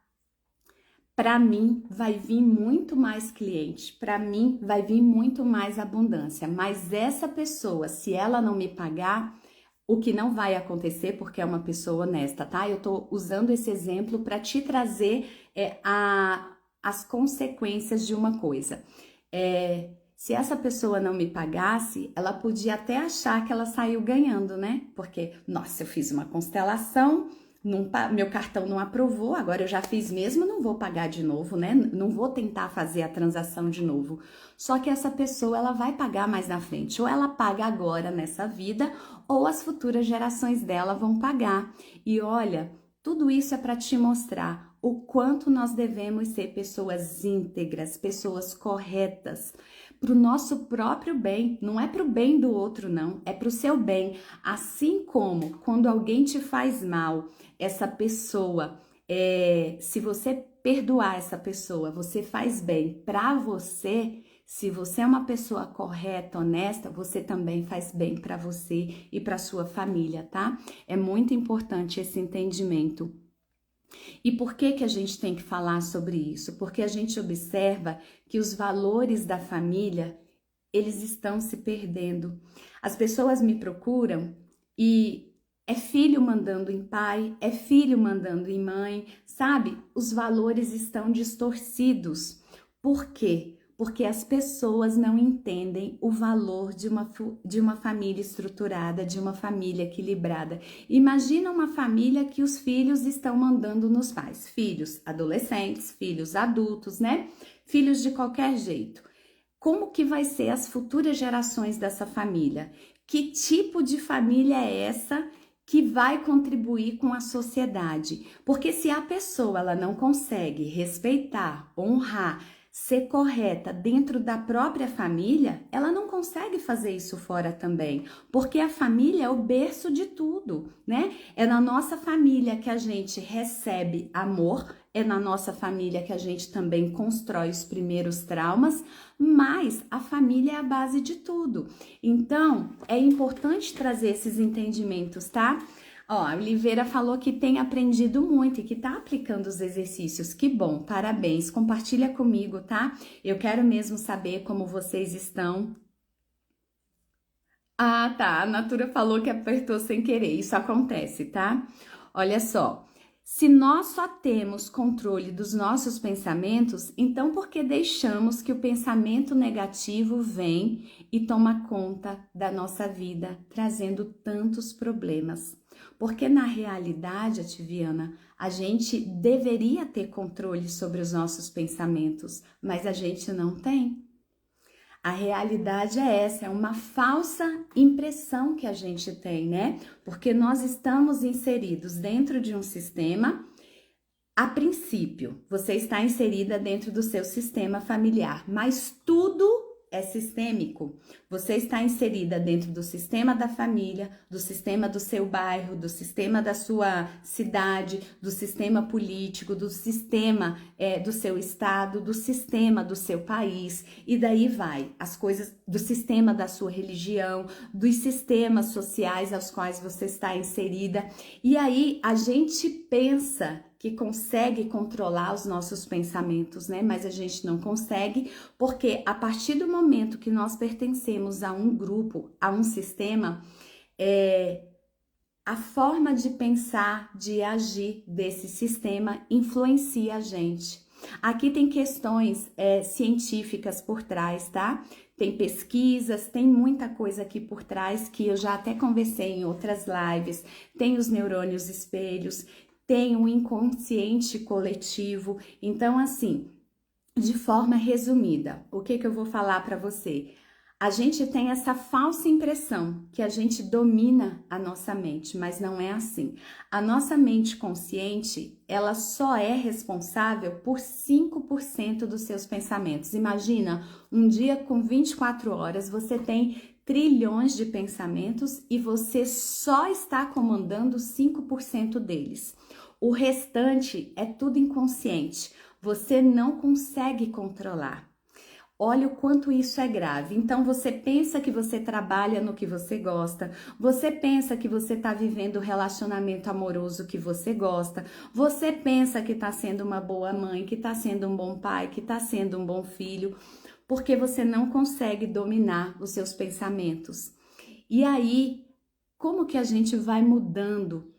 para mim vai vir muito mais cliente, para mim vai vir muito mais abundância, mas essa pessoa, se ela não me pagar, o que não vai acontecer porque é uma pessoa honesta, tá? Eu tô usando esse exemplo para te trazer as consequências de uma coisa. Se essa pessoa não me pagasse, ela podia até achar que ela saiu ganhando, né? Porque, nossa, eu fiz uma constelação, meu cartão não aprovou, agora eu já fiz mesmo, não vou pagar de novo, né? Não vou tentar fazer a transação de novo. Só que essa pessoa, ela vai pagar mais na frente, ou ela paga agora nessa vida, ou as futuras gerações dela vão pagar. E olha, tudo isso é para te mostrar o quanto nós devemos ser pessoas íntegras, pessoas corretas, para o nosso próprio bem, não é para o bem do outro, não, é para o seu bem. Assim como quando alguém te faz mal, essa pessoa, se você perdoar essa pessoa, você faz bem para você. Se você é uma pessoa correta, honesta, você também faz bem para você e para sua família, tá? É muito importante esse entendimento. E por que que a gente tem que falar sobre isso? Porque a gente observa que os valores da família, eles estão se perdendo. As pessoas me procuram e é filho mandando em pai, é filho mandando em mãe, sabe? Os valores estão distorcidos. Por quê? Porque as pessoas não entendem o valor de uma família estruturada, de uma família equilibrada. Imagina uma família que os filhos estão mandando nos pais, filhos adolescentes, filhos adultos, né? Filhos de qualquer jeito. Como que vai ser as futuras gerações dessa família? Que tipo de família é essa que vai contribuir com a sociedade? Porque se a pessoa ela não consegue respeitar, honrar, ser correta dentro da própria família, ela não consegue fazer isso fora também, porque a família é o berço de tudo, né? É na nossa família que a gente recebe amor, é na nossa família que a gente também constrói os primeiros traumas, mas a família é a base de tudo. Então, é importante trazer esses entendimentos, tá? Ó, a Oliveira falou que tem aprendido muito e que tá aplicando os exercícios. Que bom, parabéns. Compartilha comigo, tá? Eu quero mesmo saber como vocês estão. Ah, tá. A Natura falou que apertou sem querer. Isso acontece, tá? Olha só. Se nós só temos controle dos nossos pensamentos, então por que deixamos que o pensamento negativo vem e toma conta da nossa vida, trazendo tantos problemas? Porque na realidade, Ativiana, a gente deveria ter controle sobre os nossos pensamentos, mas a gente não tem. A realidade é essa, é uma falsa impressão que a gente tem, né? Porque nós estamos inseridos dentro de um sistema. A princípio, você está inserida dentro do seu sistema familiar, mas tudo é sistêmico. Você está inserida dentro do sistema da família, do sistema do seu bairro, do sistema da sua cidade, do sistema político, do sistema do seu estado, do sistema do seu país, e daí vai as coisas do sistema da sua religião, dos sistemas sociais aos quais você está inserida. E aí a gente pensa que consegue controlar os nossos pensamentos, né? Mas a gente não consegue, porque a partir do momento que nós pertencemos a um grupo, a um sistema, a forma de pensar, de agir desse sistema influencia a gente. Aqui tem questões científicas por trás, tá? Tem pesquisas, tem muita coisa aqui por trás que eu já até conversei em outras lives. Tem os neurônios espelhos, tem um inconsciente coletivo. Então, assim, de forma resumida, o que eu vou falar para você? A gente tem essa falsa impressão que a gente domina a nossa mente, mas não é assim. A nossa mente consciente, ela só é responsável por 5% dos seus pensamentos. Imagina, um dia com 24 horas, você tem trilhões de pensamentos e você só está comandando 5% deles. O restante é tudo inconsciente. Você não consegue controlar. Olha o quanto isso é grave. Então você pensa que você trabalha no que você gosta, você pensa que você está vivendo o relacionamento amoroso que você gosta, você pensa que está sendo uma boa mãe, que está sendo um bom pai, que está sendo um bom filho, porque você não consegue dominar os seus pensamentos. E aí, como que a gente vai mudando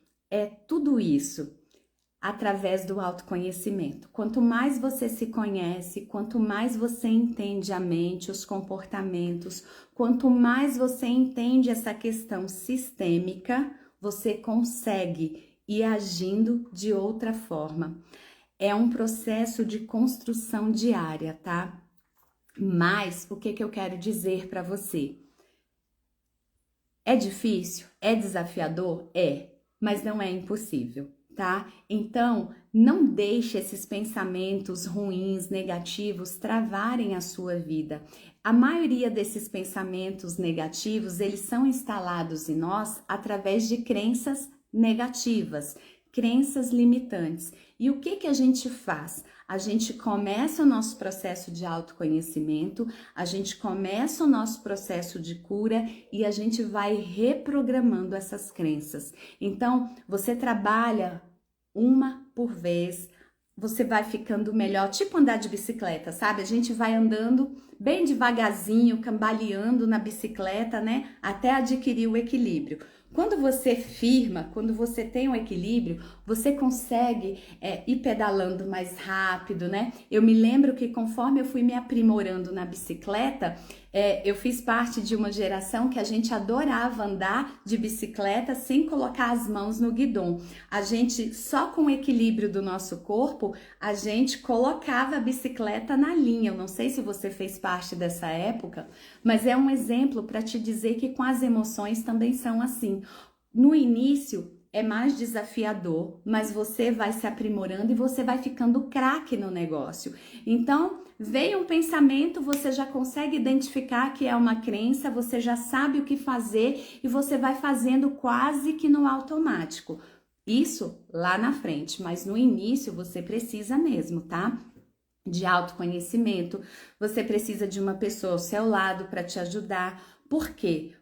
tudo isso? Através do autoconhecimento. Quanto mais você se conhece, quanto mais você entende a mente, os comportamentos, quanto mais você entende essa questão sistêmica, você consegue ir agindo de outra forma. É um processo de construção diária, tá? Mas o que eu quero dizer para você? É difícil? É desafiador? É, mas não é impossível. Tá? Então, não deixe esses pensamentos ruins, negativos, travarem a sua vida. A maioria desses pensamentos negativos, eles são instalados em nós através de crenças negativas, crenças limitantes. E o que a gente faz? A gente começa o nosso processo de autoconhecimento, a gente começa o nosso processo de cura e a gente vai reprogramando essas crenças. Então, você trabalha uma por vez, você vai ficando melhor, tipo andar de bicicleta, sabe? A gente vai andando bem devagarzinho, cambaleando na bicicleta, né? Até adquirir o equilíbrio. Quando você firma, quando você tem um equilíbrio, você consegue ir pedalando mais rápido, né? Eu me lembro que conforme eu fui me aprimorando na bicicleta, eu fiz parte de uma geração que a gente adorava andar de bicicleta sem colocar as mãos no guidão. A gente, só com o equilíbrio do nosso corpo, a gente colocava a bicicleta na linha. Eu não sei se você fez parte dessa época, mas é um exemplo para te dizer que com as emoções também são assim. No início é mais desafiador, mas você vai se aprimorando e você vai ficando craque no negócio. Então, veio um pensamento, você já consegue identificar que é uma crença, você já sabe o que fazer e você vai fazendo quase que no automático. Isso lá na frente, mas no início você precisa mesmo, tá? De autoconhecimento, você precisa de uma pessoa ao seu lado para te ajudar. Por quê?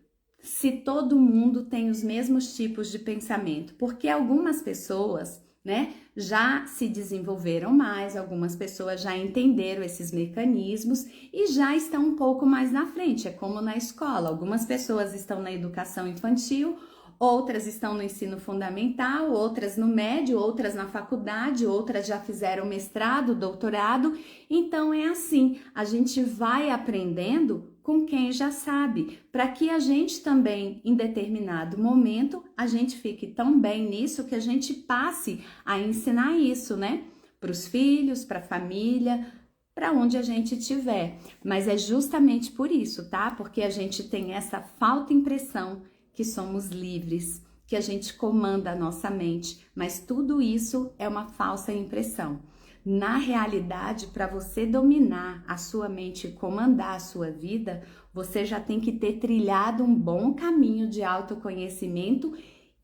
Se todo mundo tem os mesmos tipos de pensamento, porque algumas pessoas, né, já se desenvolveram mais, algumas pessoas já entenderam esses mecanismos e já estão um pouco mais na frente. É como na escola, algumas pessoas estão na educação infantil, outras estão no ensino fundamental, outras no médio, outras na faculdade, outras já fizeram mestrado, doutorado. Então é assim, a gente vai aprendendo com quem já sabe, para que a gente também, em determinado momento, a gente fique tão bem nisso que a gente passe a ensinar isso, né? Para os filhos, para a família, para onde a gente estiver. Mas é justamente por isso, tá? Porque a gente tem essa falta impressão que somos livres, que a gente comanda a nossa mente, mas tudo isso é uma falsa impressão. Na realidade, para você dominar a sua mente e comandar a sua vida, você já tem que ter trilhado um bom caminho de autoconhecimento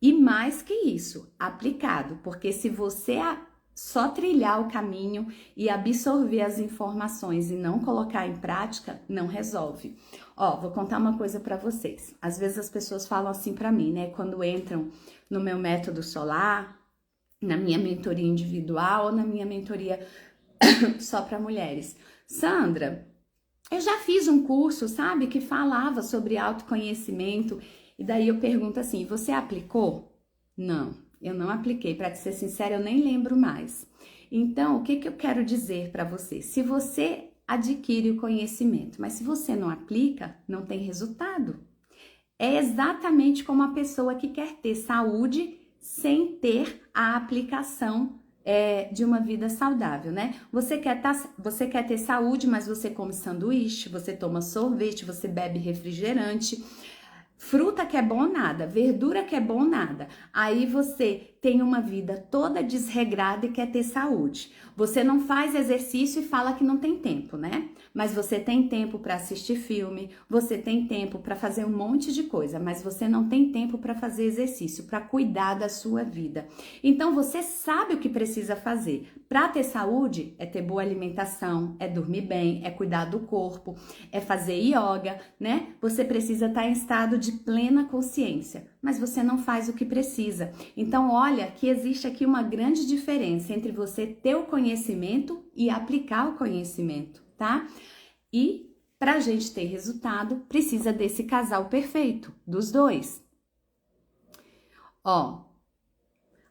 e mais que isso, aplicado, porque se você só trilhar o caminho e absorver as informações e não colocar em prática, não resolve. Ó, vou contar uma coisa para vocês. Às vezes as pessoas falam assim para mim, né, quando entram no meu método solar, na minha mentoria individual ou na minha mentoria só para mulheres. Sandra, eu já fiz um curso, sabe, que falava sobre autoconhecimento, e daí eu pergunto assim, você aplicou? Não, eu não apliquei, para ser sincera, eu nem lembro mais. Então, o que eu quero dizer para você? Se você adquire o conhecimento, mas se você não aplica, não tem resultado. É exatamente como a pessoa que quer ter saúde sem ter a aplicação de uma vida saudável, né? Você quer ter saúde, mas você come sanduíche, você toma sorvete, você bebe refrigerante. Fruta que é bom nada, verdura que é bom nada. Aí você tem uma vida toda desregrada e quer ter saúde. Você não faz exercício e fala que não tem tempo, né? Mas você tem tempo para assistir filme, você tem tempo para fazer um monte de coisa, mas você não tem tempo para fazer exercício, para cuidar da sua vida. Então você sabe o que precisa fazer. Para ter saúde é ter boa alimentação, é dormir bem, é cuidar do corpo, é fazer yoga, né? Você precisa estar em estado de plena consciência, mas você não faz o que precisa. Então, olha que existe aqui uma grande diferença entre você ter o conhecimento e aplicar o conhecimento, tá? E para a gente ter resultado, precisa desse casal perfeito, dos dois. Ó,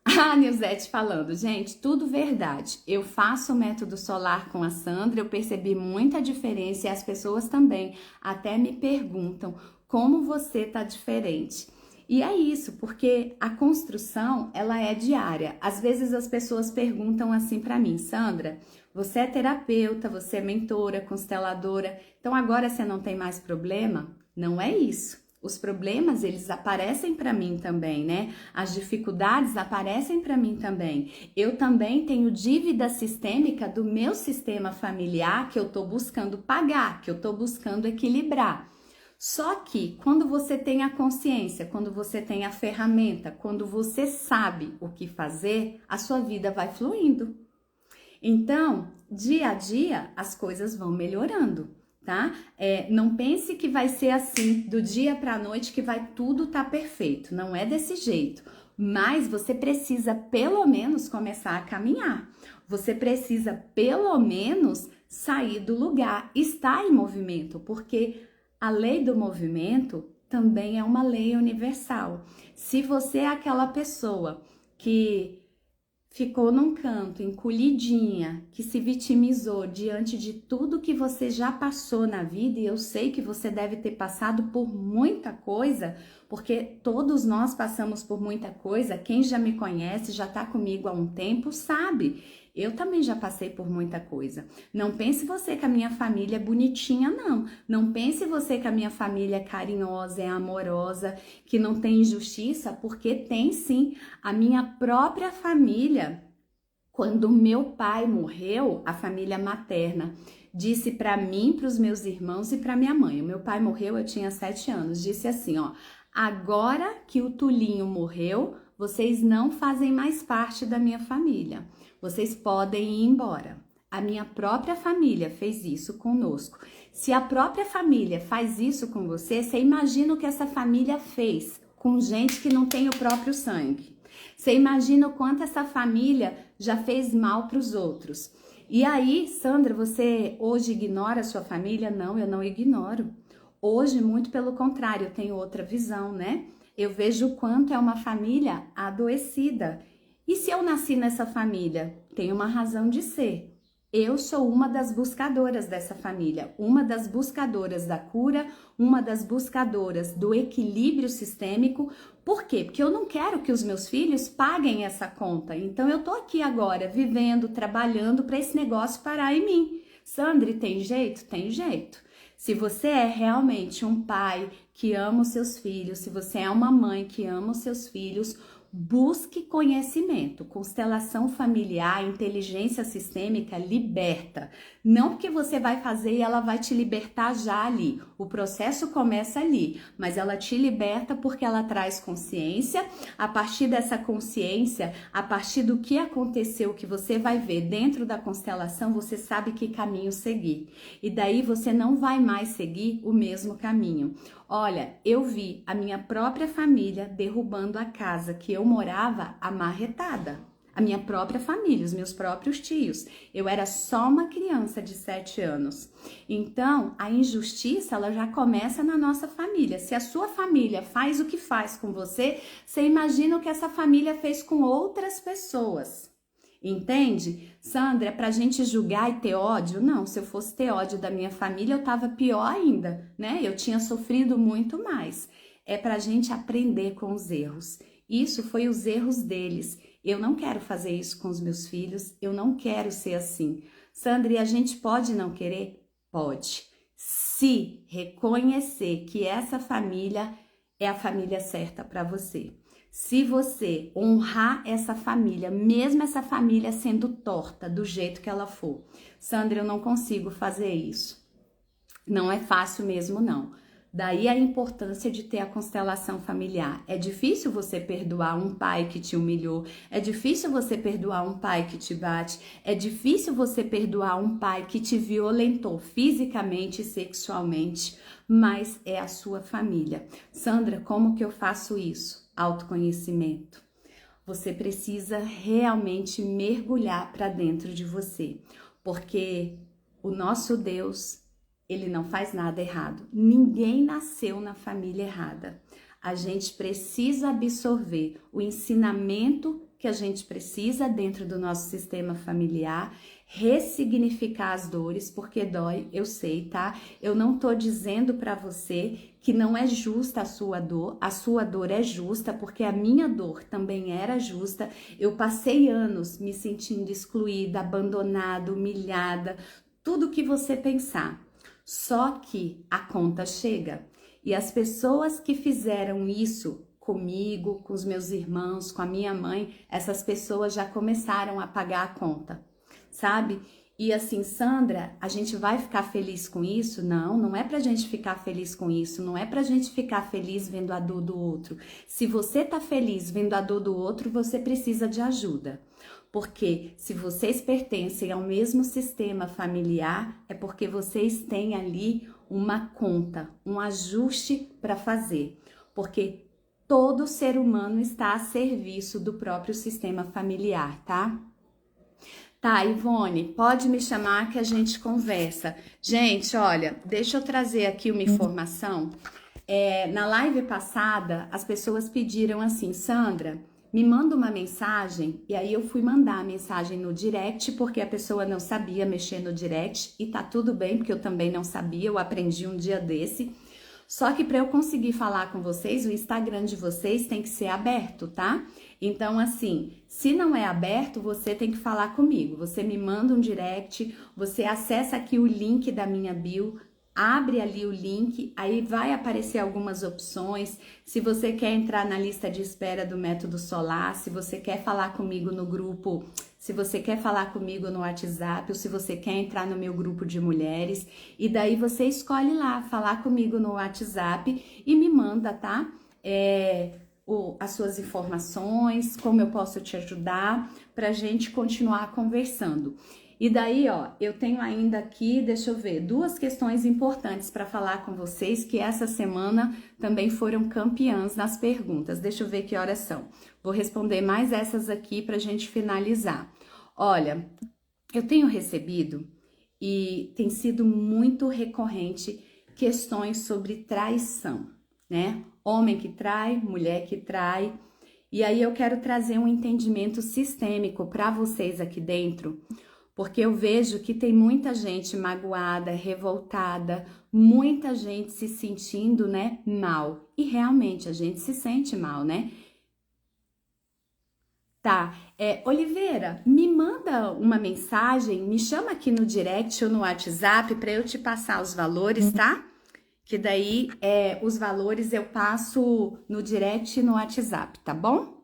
a Nilzete falando, gente, tudo verdade. Eu faço o método solar com a Sandra, eu percebi muita diferença e as pessoas também até me perguntam como você tá diferente. E é isso, porque a construção, ela é diária. Às vezes as pessoas perguntam assim para mim, Sandra, você é terapeuta, você é mentora, consteladora, então agora você não tem mais problema? Não é isso. Os problemas, eles aparecem para mim também, né? As dificuldades aparecem para mim também. Eu também tenho dívida sistêmica do meu sistema familiar que eu tô buscando pagar, que eu tô buscando equilibrar. Só que quando você tem a consciência, quando você tem a ferramenta, quando você sabe o que fazer, a sua vida vai fluindo. Então, dia a dia, as coisas vão melhorando, tá? Não pense que vai ser assim, do dia para a noite, que vai tudo tá perfeito. Não é desse jeito. Mas você precisa, pelo menos, começar a caminhar. Você precisa, pelo menos, sair do lugar, estar em movimento, porque a lei do movimento também é uma lei universal. Se você é aquela pessoa que ficou num canto, encolhidinha, que se vitimizou diante de tudo que você já passou na vida, e eu sei que você deve ter passado por muita coisa, porque todos nós passamos por muita coisa. Quem já me conhece, já tá comigo há um tempo, sabe. Eu também já passei por muita coisa. Não pense você que a minha família é bonitinha, não. Não pense você que a minha família é carinhosa, é amorosa, que não tem injustiça, porque tem sim. A minha própria família, quando meu pai morreu, a família materna, disse para mim, para os meus irmãos e para minha mãe. O meu pai morreu, eu tinha 7 anos. Disse assim, ó, agora que o Tulinho morreu, vocês não fazem mais parte da minha família. Vocês podem ir embora. A minha própria família fez isso conosco. Se a própria família faz isso com você, você imagina o que essa família fez com gente que não tem o próprio sangue. Você imagina o quanto essa família já fez mal para os outros. E aí, Sandra, você hoje ignora a sua família? Não, eu não ignoro. Hoje, muito pelo contrário, eu tenho outra visão, né? Eu vejo o quanto é uma família adoecida. E se eu nasci nessa família? Tem uma razão de ser. Eu sou uma das buscadoras dessa família, uma das buscadoras da cura, uma das buscadoras do equilíbrio sistêmico. Por quê? Porque eu não quero que os meus filhos paguem essa conta. Então eu tô aqui agora, vivendo, trabalhando para esse negócio parar em mim. Sandra, tem jeito? Tem jeito. Se você é realmente um pai que ama os seus filhos, se você é uma mãe que ama os seus filhos, busque conhecimento. Constelação familiar, inteligência sistêmica liberta. Não porque você vai fazer e ela vai te libertar já ali. O processo começa ali, mas ela te liberta porque ela traz consciência. A partir dessa consciência, a partir do que aconteceu, que você vai ver dentro da constelação, você sabe que caminho seguir. E daí você não vai mais seguir o mesmo caminho. Olha, eu vi a minha própria família derrubando a casa que eu morava amarretada. A minha própria família, os meus próprios tios. Eu era só uma criança de 7 anos. Então, a injustiça, ela já começa na nossa família. Se a sua família faz o que faz com você, você imagina o que essa família fez com outras pessoas. Entende? Sandra, é pra gente julgar e ter ódio? Não, se eu fosse ter ódio da minha família, eu tava pior ainda, né? Eu tinha sofrido muito mais. É pra gente aprender com os erros. Isso foi os erros deles. Eu não quero fazer isso com os meus filhos, eu não quero ser assim. Sandra, e a gente pode não querer? Pode. Se reconhecer que essa família é a família certa para você. Se você honrar essa família, mesmo essa família sendo torta do jeito que ela for. Sandra, eu não consigo fazer isso. Não é fácil mesmo, não. Daí a importância de ter a constelação familiar. É difícil você perdoar um pai que te humilhou, é difícil você perdoar um pai que te bate, é difícil você perdoar um pai que te violentou fisicamente e sexualmente, mas é a sua família. Sandra, como que eu faço isso? Autoconhecimento. Você precisa realmente mergulhar para dentro de você, porque o nosso Deus, ele não faz nada errado. Ninguém nasceu na família errada. A gente precisa absorver o ensinamento que a gente precisa dentro do nosso sistema familiar, ressignificar as dores, porque dói, eu sei, tá? Eu não tô dizendo para você que não é justa a sua dor é justa, porque a minha dor também era justa. Eu passei anos me sentindo excluída, abandonada, humilhada, tudo que você pensar. Só que a conta chega e as pessoas que fizeram isso comigo, com os meus irmãos, com a minha mãe, essas pessoas já começaram a pagar a conta, sabe? E assim, Sandra, a gente vai ficar feliz com isso? Não, não é pra gente ficar feliz com isso, não é pra gente ficar feliz vendo a dor do outro. Se você tá feliz vendo a dor do outro, você precisa de ajuda. Porque se vocês pertencem ao mesmo sistema familiar, é porque vocês têm ali uma conta, um ajuste para fazer. Porque todo ser humano está a serviço do próprio sistema familiar, tá? Tá, Ivone, pode me chamar que a gente conversa. Gente, olha, deixa eu trazer aqui uma informação. Na live passada, as pessoas pediram assim, Sandra, me manda uma mensagem, e aí eu fui mandar a mensagem no direct, porque a pessoa não sabia mexer no direct, e tá tudo bem, porque eu também não sabia, eu aprendi um dia desse. Só que para eu conseguir falar com vocês, o Instagram de vocês tem que ser aberto, tá? Então, assim, se não é aberto, você tem que falar comigo. Você me manda um direct, você acessa aqui o link da minha bio, abre ali o link, aí vai aparecer algumas opções. Se você quer entrar na lista de espera do Método Solar, se você quer falar comigo no grupo, se você quer falar comigo no WhatsApp, ou se você quer entrar no meu grupo de mulheres, e daí você escolhe lá, falar comigo no WhatsApp e me manda, tá? As suas informações, como eu posso te ajudar, pra gente continuar conversando. E daí, ó, eu tenho ainda aqui, deixa eu ver, duas questões importantes para falar com vocês, que essa semana também foram campeãs nas perguntas. Deixa eu ver que horas são. Vou responder mais essas aqui para a gente finalizar. Olha, eu tenho recebido, e tem sido muito recorrente, questões sobre traição, né? Homem que trai, mulher que trai. E aí eu quero trazer um entendimento sistêmico para vocês aqui dentro, porque eu vejo que tem muita gente magoada, revoltada, muita gente se sentindo, né, mal. E realmente a gente se sente mal, né? Tá, Oliveira, me manda uma mensagem, me chama aqui no direct ou no WhatsApp para eu te passar os valores, tá? Que daí os valores eu passo no direct e no WhatsApp, tá bom?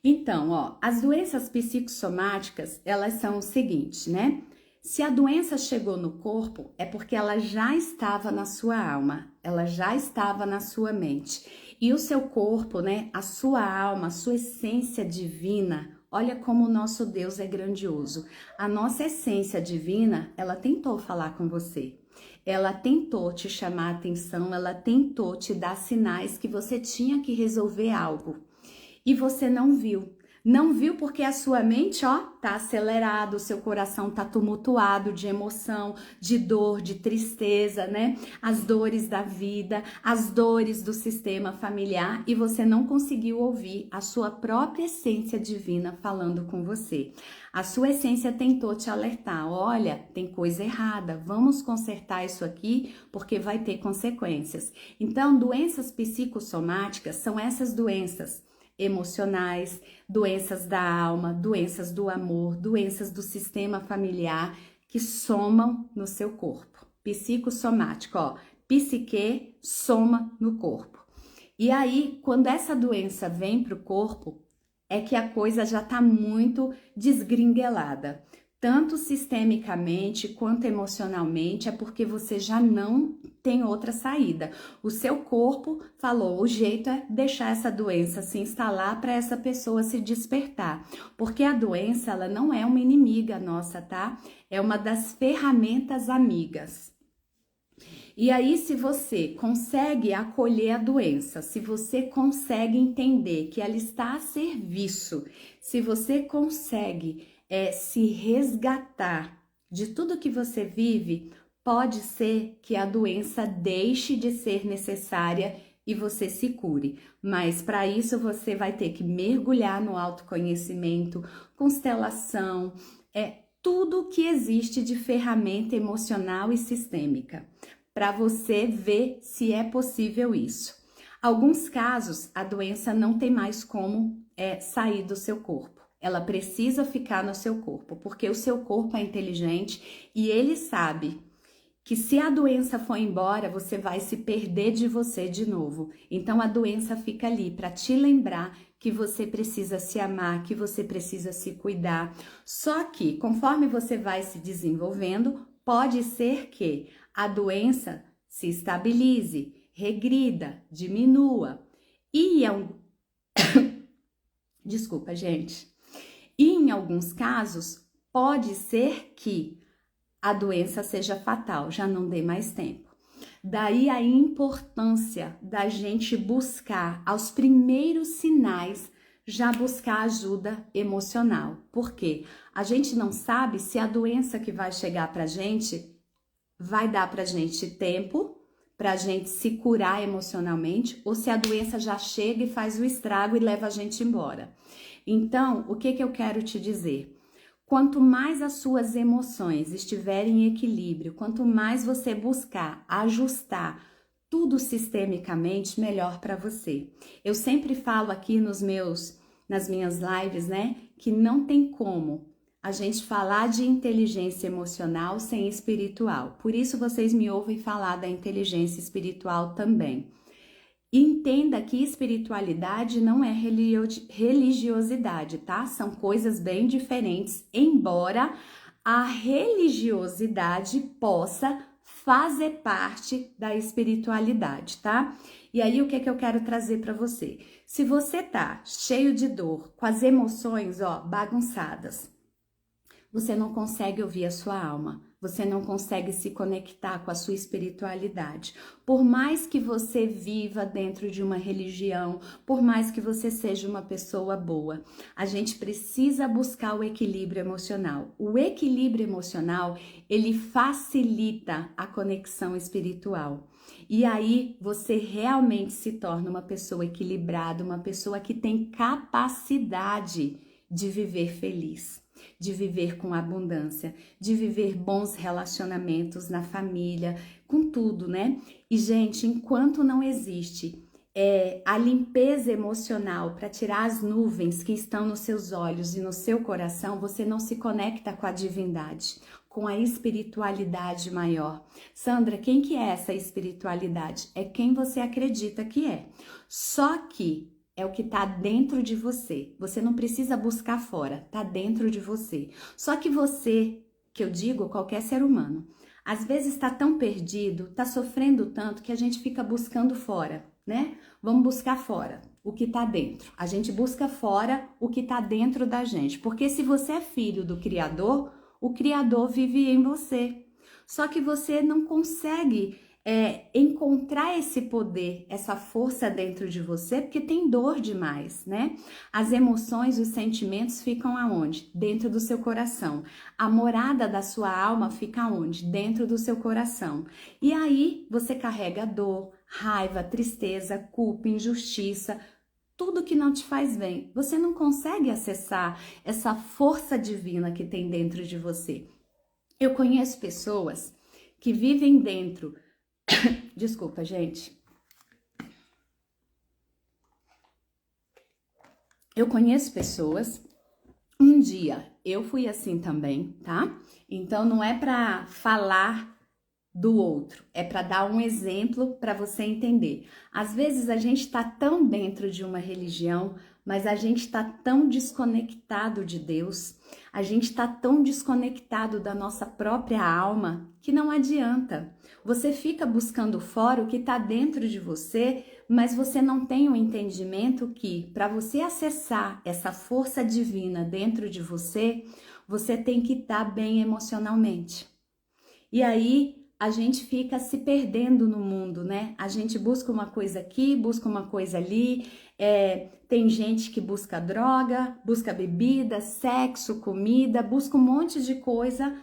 Então, ó, as doenças psicossomáticas, elas são o seguinte, né? Se a doença chegou no corpo, é porque ela já estava na sua alma, ela já estava na sua mente. E o seu corpo, né, a sua alma, a sua essência divina, olha como o nosso Deus é grandioso. A nossa essência divina, ela tentou falar com você. Ela tentou te chamar a atenção, ela tentou te dar sinais que você tinha que resolver algo. E você não viu. Não viu porque a sua mente, ó, tá acelerado, o seu coração tá tumultuado de emoção, de dor, de tristeza, né? As dores da vida, as dores do sistema familiar e você não conseguiu ouvir a sua própria essência divina falando com você. A sua essência tentou te alertar, olha, tem coisa errada, vamos consertar isso aqui porque vai ter consequências. Então, doenças psicossomáticas são essas doenças emocionais, doenças da alma, doenças do amor, doenças do sistema familiar que somam no seu corpo. Psicossomático, ó, psique soma no corpo. E aí, quando essa doença vem para o corpo, é que a coisa já está muito desgringuelada. Tanto sistemicamente quanto emocionalmente, é porque você já não tem outra saída. O seu corpo falou, o jeito é deixar essa doença se instalar para essa pessoa se despertar. Porque a doença, ela não é uma inimiga nossa, tá? É uma das ferramentas amigas. E aí, se você consegue acolher a doença, se você consegue entender que ela está a serviço, se você consegue se resgatar de tudo que você vive, pode ser que a doença deixe de ser necessária e você se cure. Mas para isso você vai ter que mergulhar no autoconhecimento, constelação, tudo que existe de ferramenta emocional e sistêmica, para você ver se é possível isso. Alguns casos, a doença não tem mais como sair do seu corpo. Ela precisa ficar no seu corpo, porque o seu corpo é inteligente e ele sabe que se a doença for embora, você vai se perder de você de novo. Então a doença fica ali para te lembrar que você precisa se amar, que você precisa se cuidar. Só que conforme você vai se desenvolvendo, pode ser que a doença se estabilize, regrida, diminua. E desculpa, gente. E em alguns casos, pode ser que a doença seja fatal, já não dê mais tempo. Daí a importância da gente buscar, aos primeiros sinais, já buscar ajuda emocional. Por quê? A gente não sabe se a doença que vai chegar pra gente vai dar pra gente tempo pra gente se curar emocionalmente ou se a doença já chega e faz o estrago e leva a gente embora. Então, o que eu quero te dizer? Quanto mais as suas emoções estiverem em equilíbrio, quanto mais você buscar ajustar tudo sistemicamente, melhor para você. Eu sempre falo aqui nas minhas lives, né, que não tem como a gente falar de inteligência emocional sem espiritual. Por isso vocês me ouvem falar da inteligência espiritual também. Entenda que espiritualidade não é religiosidade, tá? São coisas bem diferentes, embora a religiosidade possa fazer parte da espiritualidade, tá? E aí o que eu quero trazer para você? Se você tá cheio de dor, com as emoções, ó, bagunçadas, você não consegue ouvir a sua alma, você não consegue se conectar com a sua espiritualidade. Por mais que você viva dentro de uma religião, por mais que você seja uma pessoa boa, a gente precisa buscar o equilíbrio emocional. O equilíbrio emocional, ele facilita a conexão espiritual. E aí você realmente se torna uma pessoa equilibrada, uma pessoa que tem capacidade de viver feliz, de viver com abundância, de viver bons relacionamentos na família, com tudo, né? E, gente, enquanto não existe a limpeza emocional para tirar as nuvens que estão nos seus olhos e no seu coração, você não se conecta com a divindade, com a espiritualidade maior. Sandra, quem que é essa espiritualidade? É quem você acredita que é. Só que é o que tá dentro de você. Você não precisa buscar fora, tá dentro de você. Só que você, que eu digo, qualquer ser humano, às vezes tá tão perdido, tá sofrendo tanto que a gente fica buscando fora, né? Vamos buscar fora o que tá dentro. A gente busca fora o que tá dentro da gente. Porque se você é filho do Criador, o Criador vive em você. Só que você não consegue encontrar esse poder, essa força dentro de você, porque tem dor demais, né? As emoções, os sentimentos ficam aonde? Dentro do seu coração. A morada da sua alma fica aonde? Dentro do seu coração. E aí você carrega dor, raiva, tristeza, culpa, injustiça, tudo que não te faz bem. Você não consegue acessar essa força divina que tem dentro de você. Eu conheço pessoas que vivem dentro. Desculpa, gente. Eu conheço pessoas, um dia eu fui assim também, tá? Então não é para falar do outro, é para dar um exemplo para você entender. Às vezes a gente está tão dentro de uma religião, mas a gente está tão desconectado de Deus, a gente está tão desconectado da nossa própria alma que não adianta. Você fica buscando fora o que está dentro de você, mas você não tem o entendimento que para você acessar essa força divina dentro de você, você tem que estar bem emocionalmente. E aí a gente fica se perdendo no mundo, né? A gente busca uma coisa aqui, busca uma coisa ali. Tem gente que busca droga, busca bebida, sexo, comida, busca um monte de coisa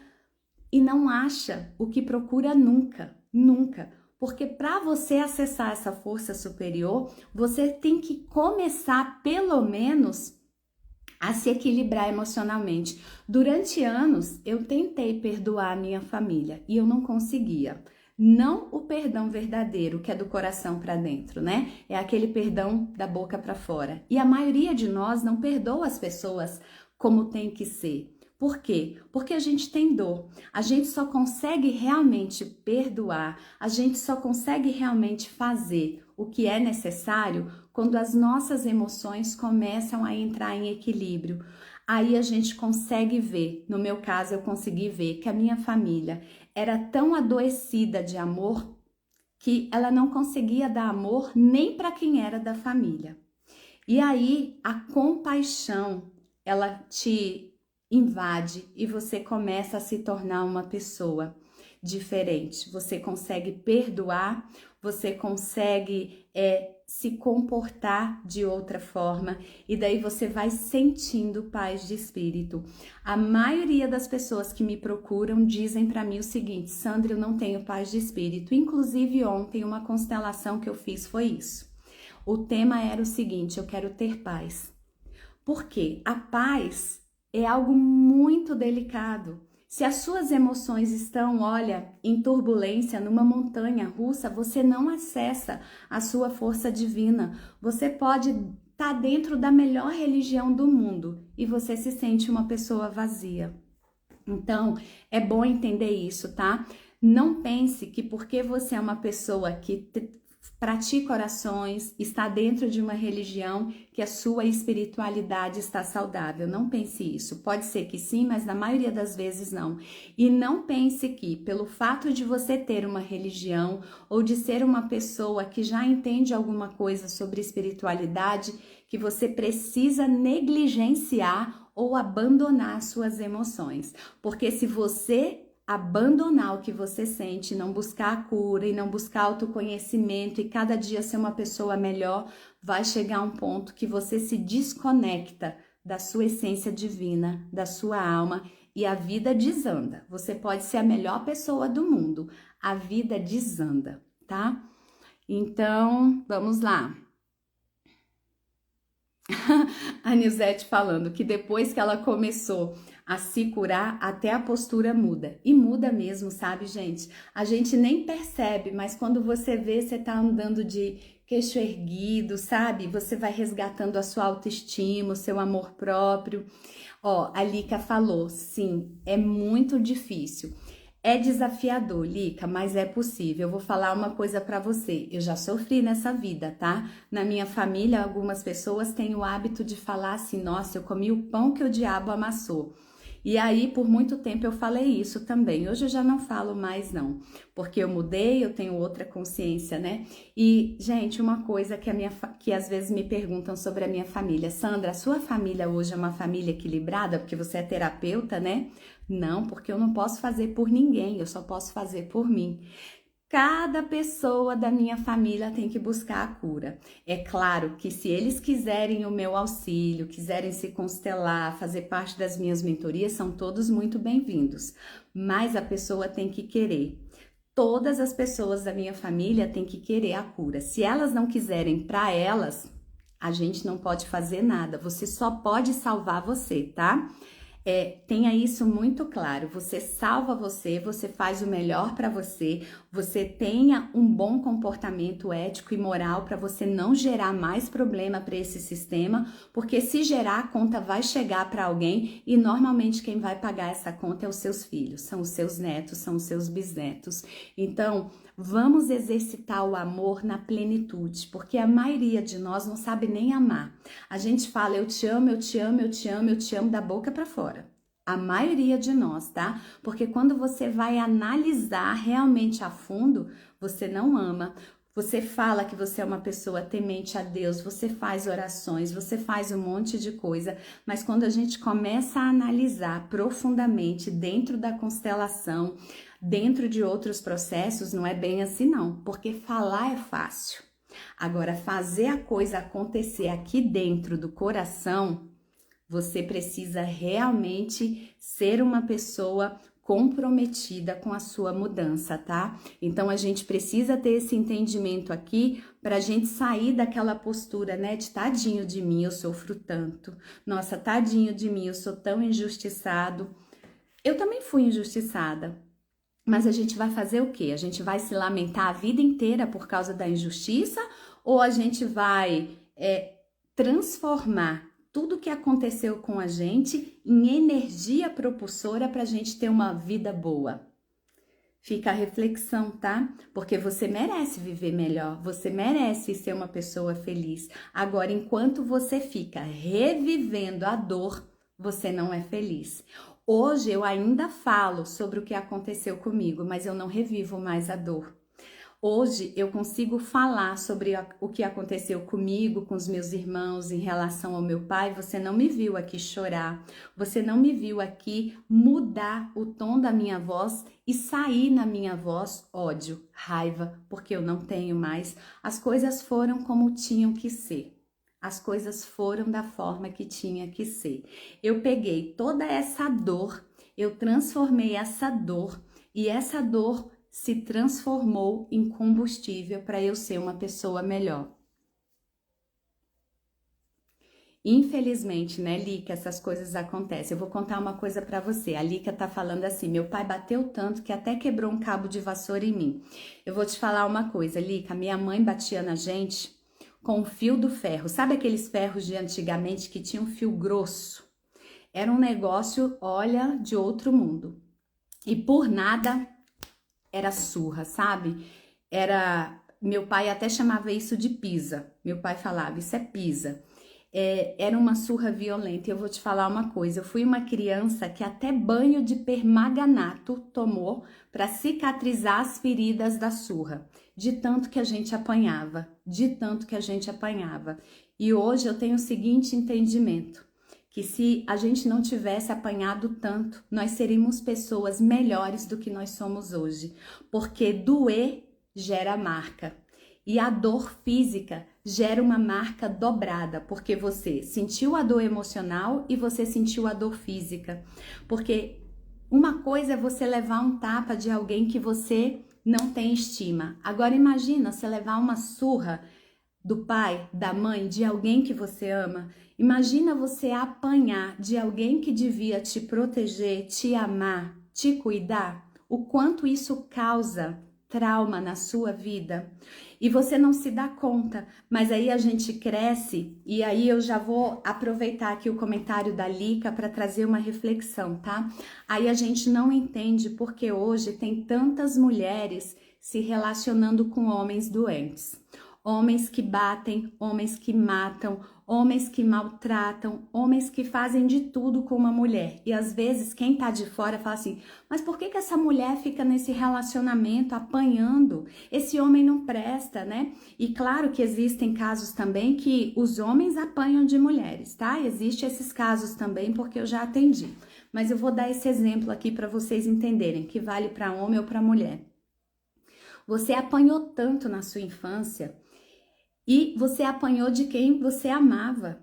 e não acha o que procura nunca, nunca. Porque para você acessar essa força superior, você tem que começar pelo menos a se equilibrar emocionalmente. Durante anos, eu tentei perdoar a minha família e eu não conseguia. Não o perdão verdadeiro, que é do coração para dentro, né? É aquele perdão da boca para fora. E a maioria de nós não perdoa as pessoas como tem que ser. Por quê? Porque a gente tem dor. A gente só consegue realmente perdoar, a gente só consegue realmente fazer o que é necessário quando as nossas emoções começam a entrar em equilíbrio. Aí a gente consegue ver, no meu caso eu consegui ver que a minha família era tão adoecida de amor que ela não conseguia dar amor nem para quem era da família. E aí a compaixão, ela te invade e você começa a se tornar uma pessoa diferente. Você consegue perdoar, você consegue se comportar de outra forma e daí você vai sentindo paz de espírito. A maioria das pessoas que me procuram dizem para mim o seguinte: Sandra, eu não tenho paz de espírito. Inclusive ontem uma constelação que eu fiz foi isso. O tema era o seguinte: eu quero ter paz. Por quê? A paz é algo muito delicado. Se as suas emoções estão, olha, em turbulência, numa montanha russa, você não acessa a sua força divina. Você pode estar dentro da melhor religião do mundo e você se sente uma pessoa vazia. Então, é bom entender isso, tá? Não pense que porque você é uma pessoa que pratica orações, está dentro de uma religião, que a sua espiritualidade está saudável. Não pense isso. Pode ser que sim, mas na maioria das vezes não. E não pense que, pelo fato de você ter uma religião ou de ser uma pessoa que já entende alguma coisa sobre espiritualidade, que você precisa negligenciar ou abandonar suas emoções. Porque se você abandonar o que você sente, não buscar a cura e não buscar autoconhecimento e cada dia ser uma pessoa melhor, vai chegar um ponto que você se desconecta da sua essência divina, da sua alma e a vida desanda. Você pode ser a melhor pessoa do mundo, a vida desanda, tá? Então, vamos lá. A Nilzete falando que depois que ela começou a se curar, até a postura muda. E muda mesmo, sabe, gente? A gente nem percebe, mas quando você vê, você tá andando de queixo erguido, sabe? Você vai resgatando a sua autoestima, o seu amor próprio. Ó, a Lica falou, sim, é muito difícil. É desafiador, Lica, mas é possível. Eu vou falar uma coisa pra você. Eu já sofri nessa vida, tá? Na minha família, algumas pessoas têm o hábito de falar assim: nossa, eu comi o pão que o diabo amassou. E aí, por muito tempo, eu falei isso também. Hoje eu já não falo mais, não. Porque eu mudei, eu tenho outra consciência, né? E, gente, uma coisa que às vezes me perguntam sobre a minha família. Sandra, a sua família hoje é uma família equilibrada? Porque você é terapeuta, né? Não, porque eu não posso fazer por ninguém, eu só posso fazer por mim. Cada pessoa da minha família tem que buscar a cura. É claro que se eles quiserem o meu auxílio, quiserem se constelar, fazer parte das minhas mentorias, são todos muito bem-vindos. Mas a pessoa tem que querer. Todas as pessoas da minha família têm que querer a cura. Se elas não quiserem para elas, a gente não pode fazer nada. Você só pode salvar você, tá? Tenha isso muito claro. Você salva você, você faz o melhor para você, você tenha um bom comportamento ético e moral para você não gerar mais problema para esse sistema, porque se gerar, a conta vai chegar para alguém e normalmente quem vai pagar essa conta é os seus filhos, são os seus netos, são os seus bisnetos. Então, vamos exercitar o amor na plenitude, porque a maioria de nós não sabe nem amar. A gente fala eu te amo, eu te amo, eu te amo, eu te amo da boca para fora. A maioria de nós, tá? Porque quando você vai analisar realmente a fundo, você não ama. Você fala que você é uma pessoa temente a Deus, você faz orações, você faz um monte de coisa, mas quando a gente começa a analisar profundamente dentro da constelação, dentro de outros processos, não é bem assim não, porque falar é fácil. Agora, fazer a coisa acontecer aqui dentro do coração, você precisa realmente ser uma pessoa comprometida com a sua mudança, tá? Então a gente precisa ter esse entendimento aqui para a gente sair daquela postura, né? De tadinho de mim, eu sofro tanto. Nossa, tadinho de mim, eu sou tão injustiçado. Eu também fui injustiçada. Mas a gente vai fazer o quê? A gente vai se lamentar a vida inteira por causa da injustiça? Ou a gente vai transformar tudo que aconteceu com a gente em energia propulsora para a gente ter uma vida boa? Fica a reflexão, tá? Porque você merece viver melhor, você merece ser uma pessoa feliz. Agora, enquanto você fica revivendo a dor, você não é feliz. Hoje eu ainda falo sobre o que aconteceu comigo, mas eu não revivo mais a dor. Hoje eu consigo falar sobre o que aconteceu comigo, com os meus irmãos, em relação ao meu pai. Você não me viu aqui chorar, você não me viu aqui mudar o tom da minha voz e sair na minha voz ódio, raiva, porque eu não tenho mais. As coisas foram como tinham que ser. As coisas foram da forma que tinha que ser. Eu peguei toda essa dor, eu transformei essa dor e essa dor se transformou em combustível para eu ser uma pessoa melhor. Infelizmente, né, Lica, essas coisas acontecem. Eu vou contar uma coisa para você. A Lica tá falando assim: meu pai bateu tanto que até quebrou um cabo de vassoura em mim. Eu vou te falar uma coisa, Lica. Minha mãe batia na gente com o fio do ferro. Sabe aqueles ferros de antigamente que tinham fio grosso? Era um negócio, olha, de outro mundo. E por nada era surra, sabe? Meu pai até chamava isso de pisa. Meu pai falava, isso é pisa. Era uma surra violenta. E eu vou te falar uma coisa, eu fui uma criança que até banho de permanganato tomou para cicatrizar as feridas da surra, de tanto que a gente apanhava, de tanto que a gente apanhava. E hoje eu tenho o seguinte entendimento, que se a gente não tivesse apanhado tanto, nós seríamos pessoas melhores do que nós somos hoje, porque doer gera marca. E a dor física gera uma marca dobrada, porque você sentiu a dor emocional e você sentiu a dor física. Porque uma coisa é você levar um tapa de alguém que você não tem estima. Agora imagina você levar uma surra do pai, da mãe, de alguém que você ama. Imagina você apanhar de alguém que devia te proteger, te amar, te cuidar. O quanto isso causa trauma na sua vida e você não se dá conta, mas aí a gente cresce e aí eu já vou aproveitar aqui o comentário da Lica para trazer uma reflexão, tá? Aí a gente não entende porque hoje tem tantas mulheres se relacionando com homens doentes. Homens que batem, homens que matam, homens que maltratam, homens que fazem de tudo com uma mulher. E às vezes quem tá de fora fala assim, mas por que essa mulher fica nesse relacionamento apanhando? Esse homem não presta, né? E claro que existem casos também que os homens apanham de mulheres, tá? Existem esses casos também porque eu já atendi. Mas eu vou dar esse exemplo aqui para vocês entenderem que vale para homem ou para mulher. Você apanhou tanto na sua infância e você apanhou de quem você amava.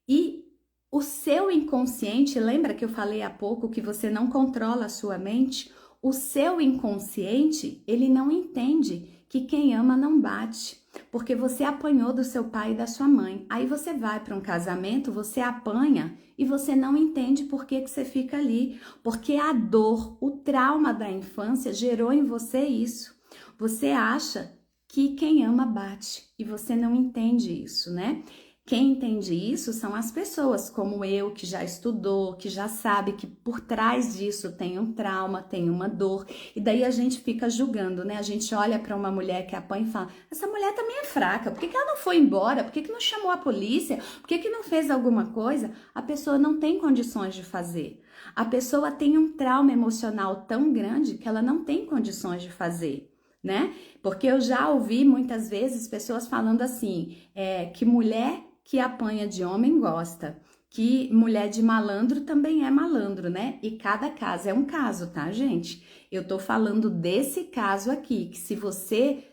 E o seu inconsciente, lembra que eu falei há pouco que você não controla a sua mente? O seu inconsciente, ele não entende que quem ama não bate. Porque você apanhou do seu pai e da sua mãe. Aí você vai para um casamento, você apanha e você não entende por que você fica ali. Porque a dor, o trauma da infância gerou em você isso. Você acha que quem ama bate e você não entende isso, né? Quem entende isso são as pessoas como eu, que já estudou, que já sabe que por trás disso tem um trauma, tem uma dor. E daí a gente fica julgando, né? A gente olha para uma mulher que apanha e fala: essa mulher também é fraca, por que que ela não foi embora? Por que que não chamou a polícia? Por que que não fez alguma coisa? A pessoa não tem condições de fazer. A pessoa tem um trauma emocional tão grande que ela não tem condições de fazer, né? Porque eu já ouvi muitas vezes pessoas falando assim, que mulher que apanha de homem gosta, que mulher de malandro também é malandro, né? E cada caso é um caso, tá, gente? Eu tô falando desse caso aqui, que se você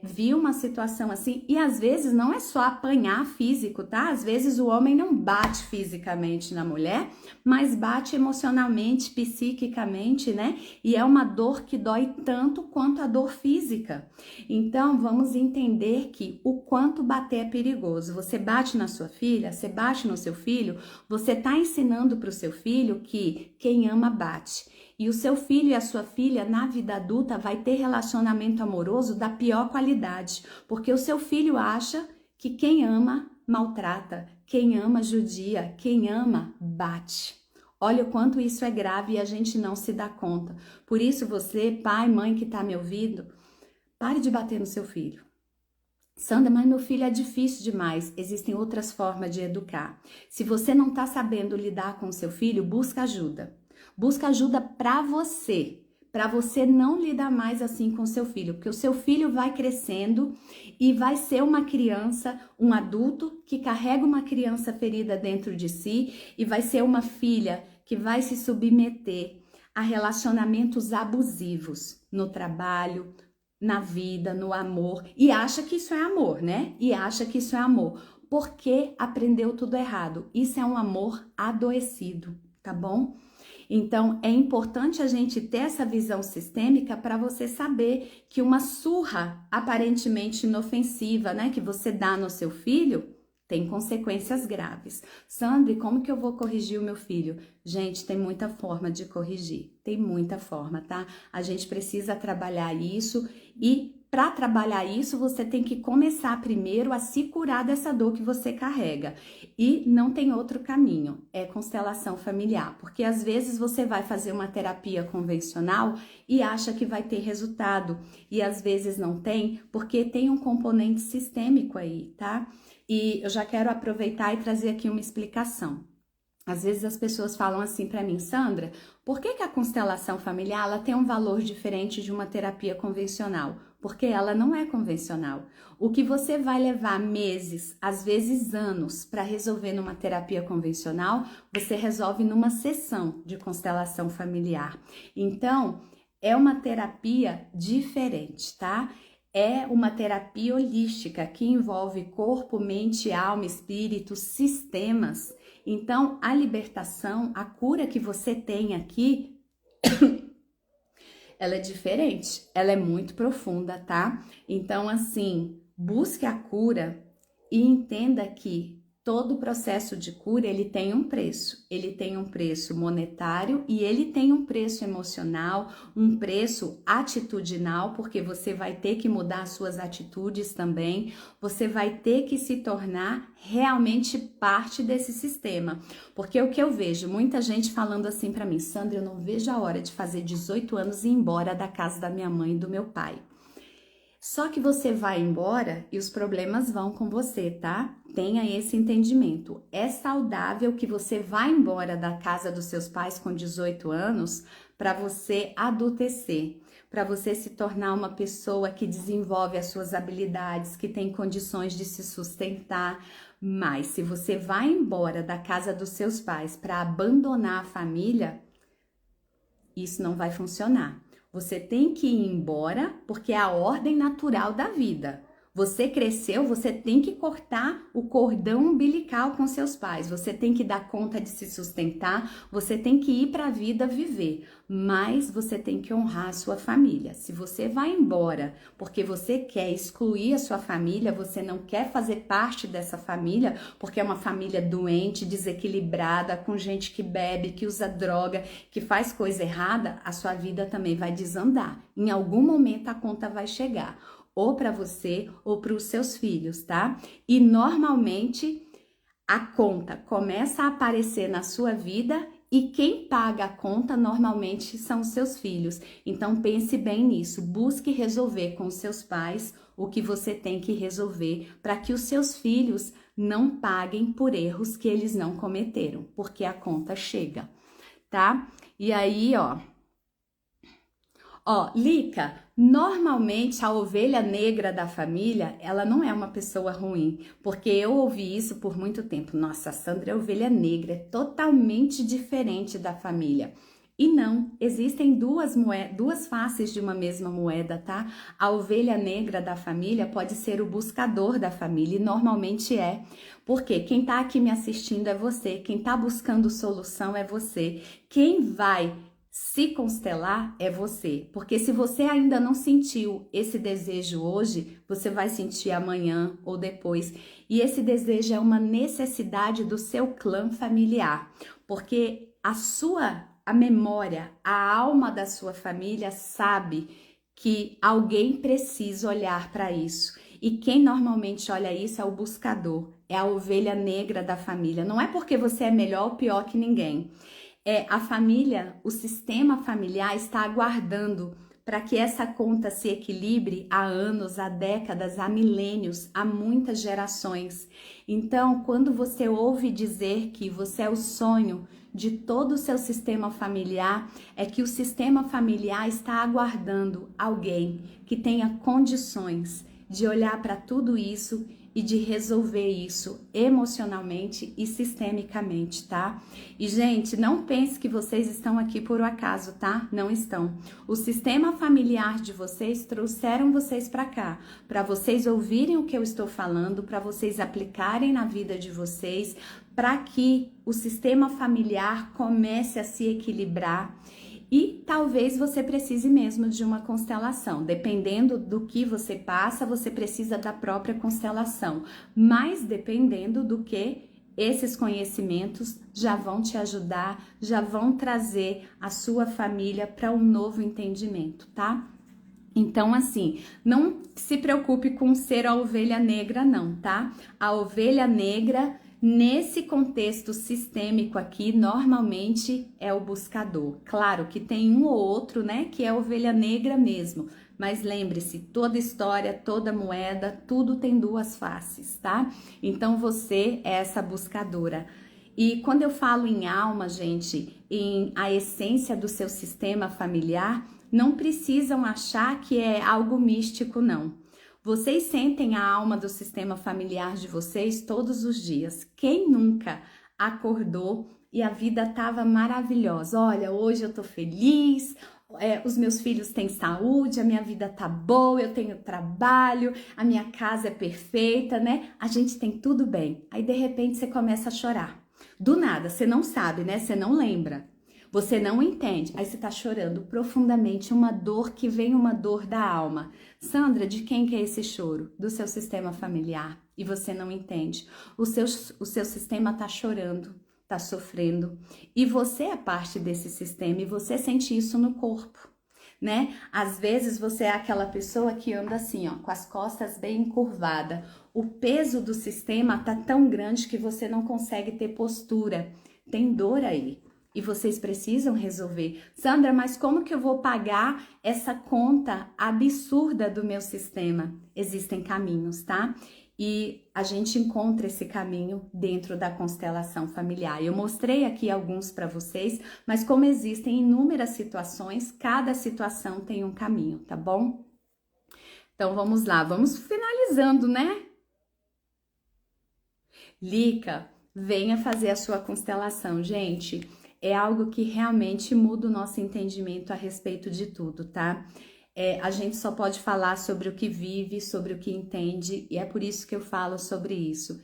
viu uma situação assim, e às vezes não é só apanhar físico, tá? Às vezes o homem não bate fisicamente na mulher, mas bate emocionalmente, psiquicamente, né? E é uma dor que dói tanto quanto a dor física. Então, vamos entender que o quanto bater é perigoso. Você bate na sua filha, você bate no seu filho, você tá ensinando para o seu filho que quem ama bate. E o seu filho e a sua filha, na vida adulta, vai ter relacionamento amoroso da pior qualidade, porque o seu filho acha que quem ama maltrata, quem ama judia, quem ama bate. Olha o quanto isso é grave e a gente não se dá conta. Por isso você, pai, mãe que está me ouvindo, pare de bater no seu filho. Sandra, mas meu filho é difícil demais. Existem outras formas de educar. Se você não está sabendo lidar com o seu filho, busca ajuda. Busca ajuda para você não lidar mais assim com o seu filho, porque o seu filho vai crescendo e vai ser uma criança, um adulto que carrega uma criança ferida dentro de si e vai ser uma filha que vai se submeter a relacionamentos abusivos no trabalho, na vida, no amor, e acha que isso é amor, né? E acha que isso é amor, porque aprendeu tudo errado. Isso é um amor adoecido, tá bom? Então, é importante a gente ter essa visão sistêmica para você saber que uma surra aparentemente inofensiva, né, que você dá no seu filho, tem consequências graves. Sandra, como que eu vou corrigir o meu filho? Gente, tem muita forma de corrigir, tem muita forma, tá? A gente precisa trabalhar isso e para trabalhar isso, você tem que começar primeiro a se curar dessa dor que você carrega. E não tem outro caminho, é constelação familiar. Porque às vezes você vai fazer uma terapia convencional e acha que vai ter resultado. E às vezes não tem, porque tem um componente sistêmico aí, tá? E eu já quero aproveitar e trazer aqui uma explicação. Às vezes as pessoas falam assim para mim: Sandra, por que que a constelação familiar ela tem um valor diferente de uma terapia convencional? Porque ela não é convencional. O que você vai levar meses, às vezes anos, para resolver numa terapia convencional, você resolve numa sessão de constelação familiar. Então, é uma terapia diferente, tá? É uma terapia holística que envolve corpo, mente, alma, espírito, sistemas. Então, a libertação, a cura que você tem aqui, ela é diferente, ela é muito profunda, tá? Então, assim, busque a cura e entenda que todo processo de cura, ele tem um preço. Ele tem um preço monetário e ele tem um preço emocional, um preço atitudinal, porque você vai ter que mudar suas atitudes também. Você vai ter que se tornar realmente parte desse sistema. Porque o que eu vejo, muita gente falando assim pra mim: Sandra, eu não vejo a hora de fazer 18 anos e ir embora da casa da minha mãe e do meu pai. Só que você vai embora e os problemas vão com você, tá? Tenha esse entendimento. É saudável que você vá embora da casa dos seus pais com 18 anos para você adultecer, para você se tornar uma pessoa que desenvolve as suas habilidades, que tem condições de se sustentar. Mas se você vai embora da casa dos seus pais para abandonar a família, isso não vai funcionar. Você tem que ir embora porque é a ordem natural da vida. Você cresceu, você tem que cortar o cordão umbilical com seus pais, você tem que dar conta de se sustentar, você tem que ir para a vida viver, mas você tem que honrar a sua família. Se você vai embora porque você quer excluir a sua família, você não quer fazer parte dessa família, porque é uma família doente, desequilibrada, com gente que bebe, que usa droga, que faz coisa errada, a sua vida também vai desandar. Em algum momento a conta vai chegar, ou para você ou para os seus filhos, tá? E normalmente a conta começa a aparecer na sua vida e quem paga a conta normalmente são os seus filhos. Então pense bem nisso, busque resolver com os seus pais o que você tem que resolver para que os seus filhos não paguem por erros que eles não cometeram, porque a conta chega, tá? E aí, Lica, normalmente a ovelha negra da família, ela não é uma pessoa ruim, porque eu ouvi isso por muito tempo. Nossa, a Sandra é ovelha negra, é totalmente diferente da família. E não, existem duas faces de uma mesma moeda, tá? A ovelha negra da família pode ser o buscador da família, e normalmente é. Porque quem tá aqui me assistindo é você, quem tá buscando solução é você. Quem vai se constelar é você, porque se você ainda não sentiu esse desejo hoje, você vai sentir amanhã ou depois. E esse desejo é uma necessidade do seu clã familiar, porque a memória, a alma da sua família sabe que alguém precisa olhar para isso. E quem normalmente olha isso é o buscador, é a ovelha negra da família. Não é porque você é melhor ou pior que ninguém. A família, o sistema familiar está aguardando para que essa conta se equilibre há anos, há décadas, há milênios, há muitas gerações. Então, quando você ouve dizer que você é o sonho de todo o seu sistema familiar, é que o sistema familiar está aguardando alguém que tenha condições de olhar para tudo isso e de resolver isso emocionalmente e sistemicamente, tá? E, gente, não pense que vocês estão aqui por um acaso, tá? Não estão. O sistema familiar de vocês trouxeram vocês para cá, para vocês ouvirem o que eu estou falando, para vocês aplicarem na vida de vocês, para que o sistema familiar comece a se equilibrar. E talvez você precise mesmo de uma constelação. Dependendo do que você passa, você precisa da própria constelação. Mas dependendo do que, esses conhecimentos já vão te ajudar, já vão trazer a sua família para um novo entendimento, tá? Então, assim, não se preocupe com ser a ovelha negra, não, tá? A ovelha negra, nesse contexto sistêmico aqui, normalmente é o buscador. Claro que tem um ou outro, né, que é a ovelha negra mesmo. Mas lembre-se, toda história, toda moeda, tudo tem duas faces, tá? Então, você é essa buscadora. E quando eu falo em alma, gente, em a essência do seu sistema familiar, não precisam achar que é algo místico, não. Vocês sentem a alma do sistema familiar de vocês todos os dias. Quem nunca acordou e a vida estava maravilhosa? Olha, hoje eu tô feliz, os meus filhos têm saúde, a minha vida tá boa, eu tenho trabalho, a minha casa é perfeita, né? A gente tem tudo bem. Aí de repente você começa a chorar. Do nada, você não sabe, né? Você não lembra. Você não entende, aí você tá chorando profundamente, uma dor que vem, uma dor da alma. Sandra, de quem que é esse choro? Do seu sistema familiar. E você não entende. O seu sistema tá chorando, tá sofrendo. E você é parte desse sistema e você sente isso no corpo, né? Às vezes você é aquela pessoa que anda assim, ó, com as costas bem encurvadas. O peso do sistema tá tão grande que você não consegue ter postura. Tem dor aí. E vocês precisam resolver. Sandra, mas como que eu vou pagar essa conta absurda do meu sistema? Existem caminhos, tá? E a gente encontra esse caminho dentro da constelação familiar. Eu mostrei aqui alguns para vocês, mas como existem inúmeras situações, cada situação tem um caminho, tá bom? Então vamos lá, vamos finalizando, né? Lica, venha fazer a sua constelação, gente. É algo que realmente muda o nosso entendimento a respeito de tudo, tá? A gente só pode falar sobre o que vive, sobre o que entende, e é por isso que eu falo sobre isso.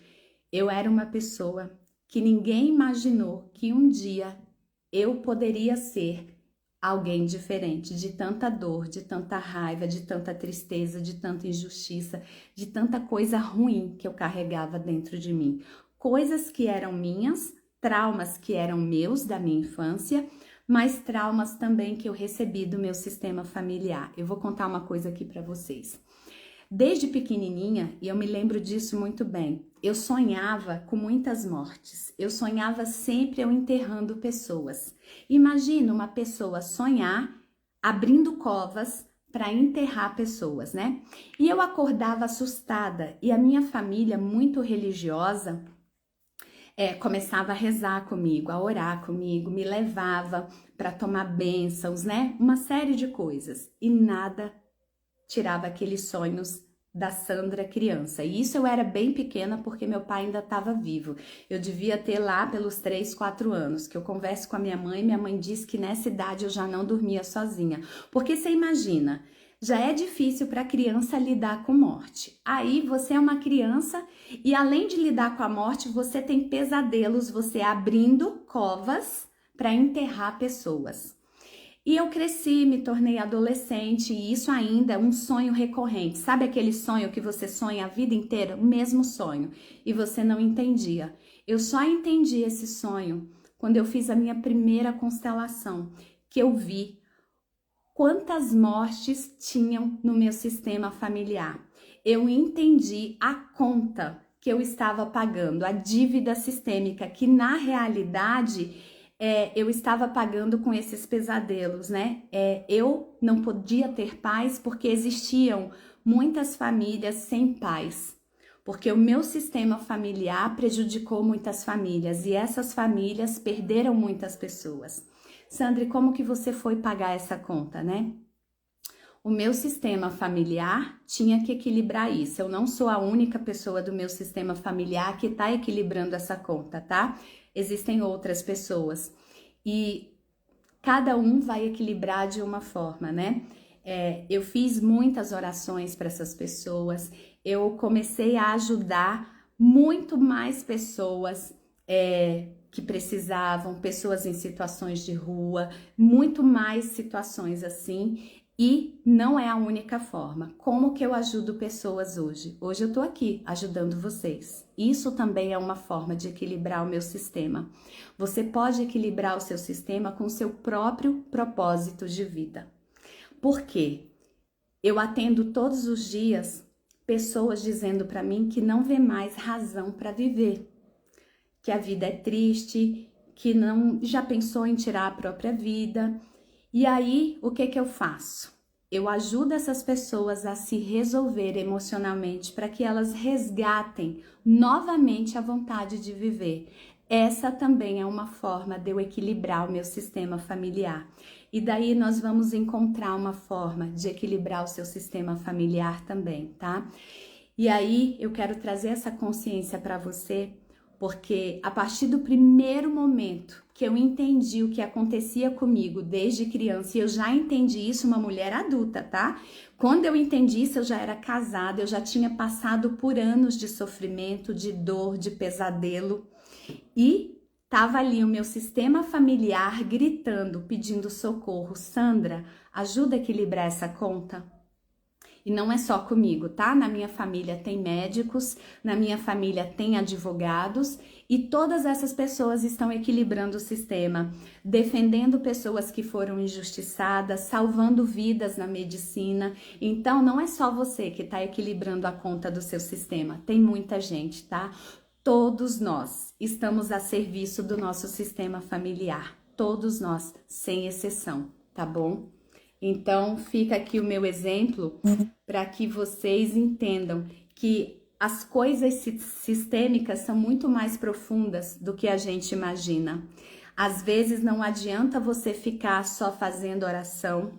Eu era uma pessoa que ninguém imaginou que um dia eu poderia ser alguém diferente, de tanta dor, de tanta raiva, de tanta tristeza, de tanta injustiça, de tanta coisa ruim que eu carregava dentro de mim. Coisas que eram minhas, traumas que eram meus da minha infância, mas traumas também que eu recebi do meu sistema familiar. Eu vou contar uma coisa aqui para vocês. Desde pequenininha, e eu me lembro disso muito bem, eu sonhava com muitas mortes. Eu sonhava sempre eu enterrando pessoas. Imagina uma pessoa sonhar abrindo covas para enterrar pessoas, né? E eu acordava assustada e a minha família, muito religiosa, começava a rezar comigo, a orar comigo, me levava para tomar bênçãos, né? Uma série de coisas. E nada tirava aqueles sonhos da Sandra criança. E isso eu era bem pequena porque meu pai ainda estava vivo. Eu devia ter lá pelos 3, 4 anos, que eu converso com a minha mãe diz que nessa idade eu já não dormia sozinha. Porque você imagina, já é difícil para a criança lidar com morte. Aí você é uma criança e além de lidar com a morte, você tem pesadelos, você abrindo covas para enterrar pessoas. E eu cresci, me tornei adolescente e isso ainda é um sonho recorrente. Sabe aquele sonho que você sonha a vida inteira? O mesmo sonho. E você não entendia. Eu só entendi esse sonho quando eu fiz a minha primeira constelação, que eu vi quantas mortes tinham no meu sistema familiar. Eu entendi a conta que eu estava pagando, a dívida sistêmica, que na realidade eu estava pagando com esses pesadelos, né? Eu não podia ter paz porque existiam muitas famílias sem paz. Porque o meu sistema familiar prejudicou muitas famílias e essas famílias perderam muitas pessoas. Sandra, como que você foi pagar essa conta, né? O meu sistema familiar tinha que equilibrar isso. Eu não sou a única pessoa do meu sistema familiar que está equilibrando essa conta, tá? Existem outras pessoas e cada um vai equilibrar de uma forma, né? Eu fiz muitas orações para essas pessoas, eu comecei a ajudar muito mais pessoas que precisavam, pessoas em situações de rua, muito mais situações assim. E não é a única forma. Como que eu ajudo pessoas hoje? Hoje eu tô aqui ajudando vocês. Isso também é uma forma de equilibrar o meu sistema. Você pode equilibrar o seu sistema com o seu próprio propósito de vida. Por quê? Eu atendo todos os dias pessoas dizendo para mim que não vê mais razão para viver, que a vida é triste, que não já pensou em tirar a própria vida. E aí, o que eu faço? Eu ajudo essas pessoas a se resolver emocionalmente para que elas resgatem novamente a vontade de viver. Essa também é uma forma de eu equilibrar o meu sistema familiar. E daí nós vamos encontrar uma forma de equilibrar o seu sistema familiar também, tá? E aí eu quero trazer essa consciência para você, porque a partir do primeiro momento que eu entendi o que acontecia comigo desde criança, e eu já entendi isso uma mulher adulta, tá? Quando eu entendi isso, eu já era casada, eu já tinha passado por anos de sofrimento, de dor, de pesadelo, e tava ali o meu sistema familiar gritando, pedindo socorro. Sandra, ajuda a equilibrar essa conta? E não é só comigo, tá? Na minha família tem médicos, na minha família tem advogados e todas essas pessoas estão equilibrando o sistema, defendendo pessoas que foram injustiçadas, salvando vidas na medicina. Então, não é só você que está equilibrando a conta do seu sistema, tem muita gente, tá? Todos nós estamos a serviço do nosso sistema familiar, todos nós, sem exceção, tá bom? Então, fica aqui o meu exemplo para que vocês entendam que as coisas sistêmicas são muito mais profundas do que a gente imagina. Às vezes não adianta você ficar só fazendo oração,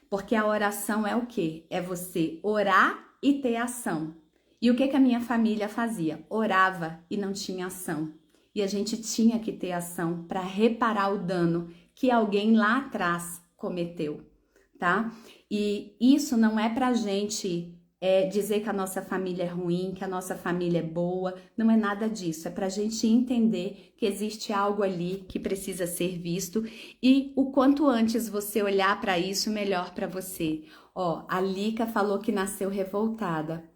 porque a oração é o quê? É você orar e ter ação. E o que a minha família fazia? Orava e não tinha ação. E a gente tinha que ter ação para reparar o dano que alguém lá atrás cometeu, tá? E isso não é pra gente dizer que a nossa família é ruim, que a nossa família é boa, não é nada disso. É pra gente entender que existe algo ali que precisa ser visto e o quanto antes você olhar pra isso, melhor pra você. Ó, a Lica falou que nasceu revoltada.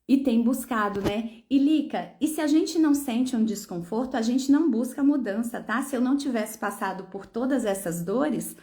E tem buscado, né? E Lica, e se a gente não sente um desconforto, a gente não busca mudança, tá? Se eu não tivesse passado por todas essas dores,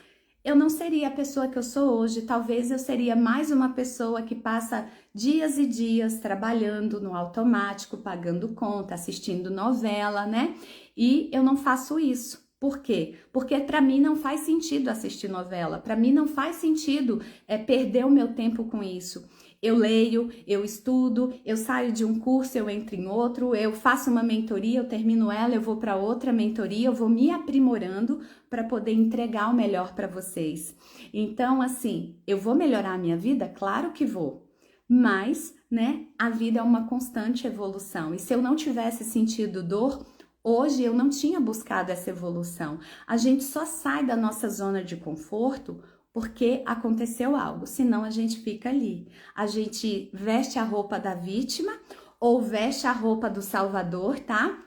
eu não seria a pessoa que eu sou hoje. Talvez eu seria mais uma pessoa que passa dias e dias trabalhando no automático, pagando conta, assistindo novela, né? E eu não faço isso. Por quê? Porque para mim não faz sentido assistir novela, para mim não faz sentido perder o meu tempo com isso. Eu leio, eu estudo, eu saio de um curso, eu entro em outro, eu faço uma mentoria, eu termino ela, eu vou para outra mentoria, eu vou me aprimorando para poder entregar o melhor para vocês. Então, assim, eu vou melhorar a minha vida? Claro que vou. Mas, né, a vida é uma constante evolução. E se eu não tivesse sentido dor, hoje eu não tinha buscado essa evolução. A gente só sai da nossa zona de conforto porque aconteceu algo, senão a gente fica ali. A gente veste a roupa da vítima ou veste a roupa do salvador, tá?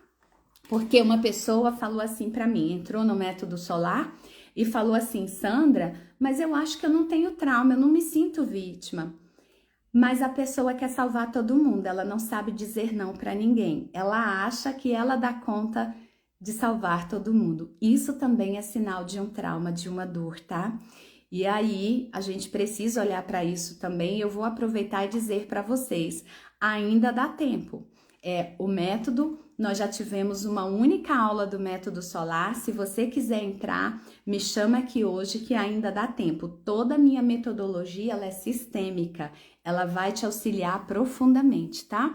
Porque uma pessoa falou assim para mim, entrou no método solar e falou assim: Sandra, mas eu acho que eu não tenho trauma, eu não me sinto vítima. Mas a pessoa quer salvar todo mundo, ela não sabe dizer não para ninguém. Ela acha que ela dá conta de salvar todo mundo. Isso também é sinal de um trauma, de uma dor, tá? E aí, a gente precisa olhar para isso também. Eu vou aproveitar e dizer para vocês, ainda dá tempo. O método, nós já tivemos uma única aula do método solar. Se você quiser entrar, me chama aqui hoje que ainda dá tempo. Toda a minha metodologia, ela é sistêmica. Ela vai te auxiliar profundamente, tá?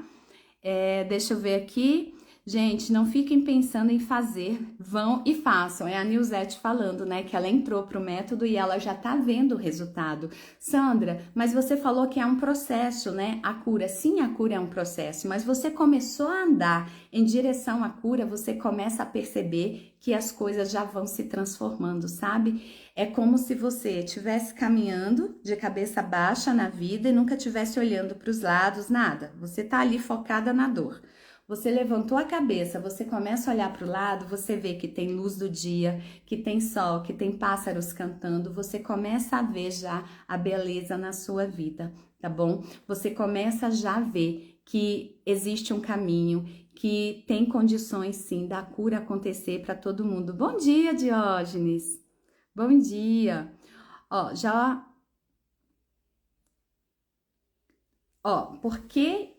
Deixa eu ver aqui. Gente, não fiquem pensando em fazer, vão e façam. É a Nilzete falando, né, que ela entrou pro método e ela já tá vendo o resultado. Sandra, mas você falou que é um processo, né, a cura. Sim, a cura é um processo, mas você começou a andar em direção à cura, você começa a perceber que as coisas já vão se transformando, sabe? É como se você estivesse caminhando de cabeça baixa na vida e nunca estivesse olhando para os lados, nada. Você tá ali focada na dor. Você levantou a cabeça, você começa a olhar para o lado, você vê que tem luz do dia, que tem sol, que tem pássaros cantando, você começa a ver já a beleza na sua vida, tá bom? Você começa já a ver que existe um caminho, que tem condições sim da cura acontecer para todo mundo. Bom dia, Diógenes! Bom dia! Porque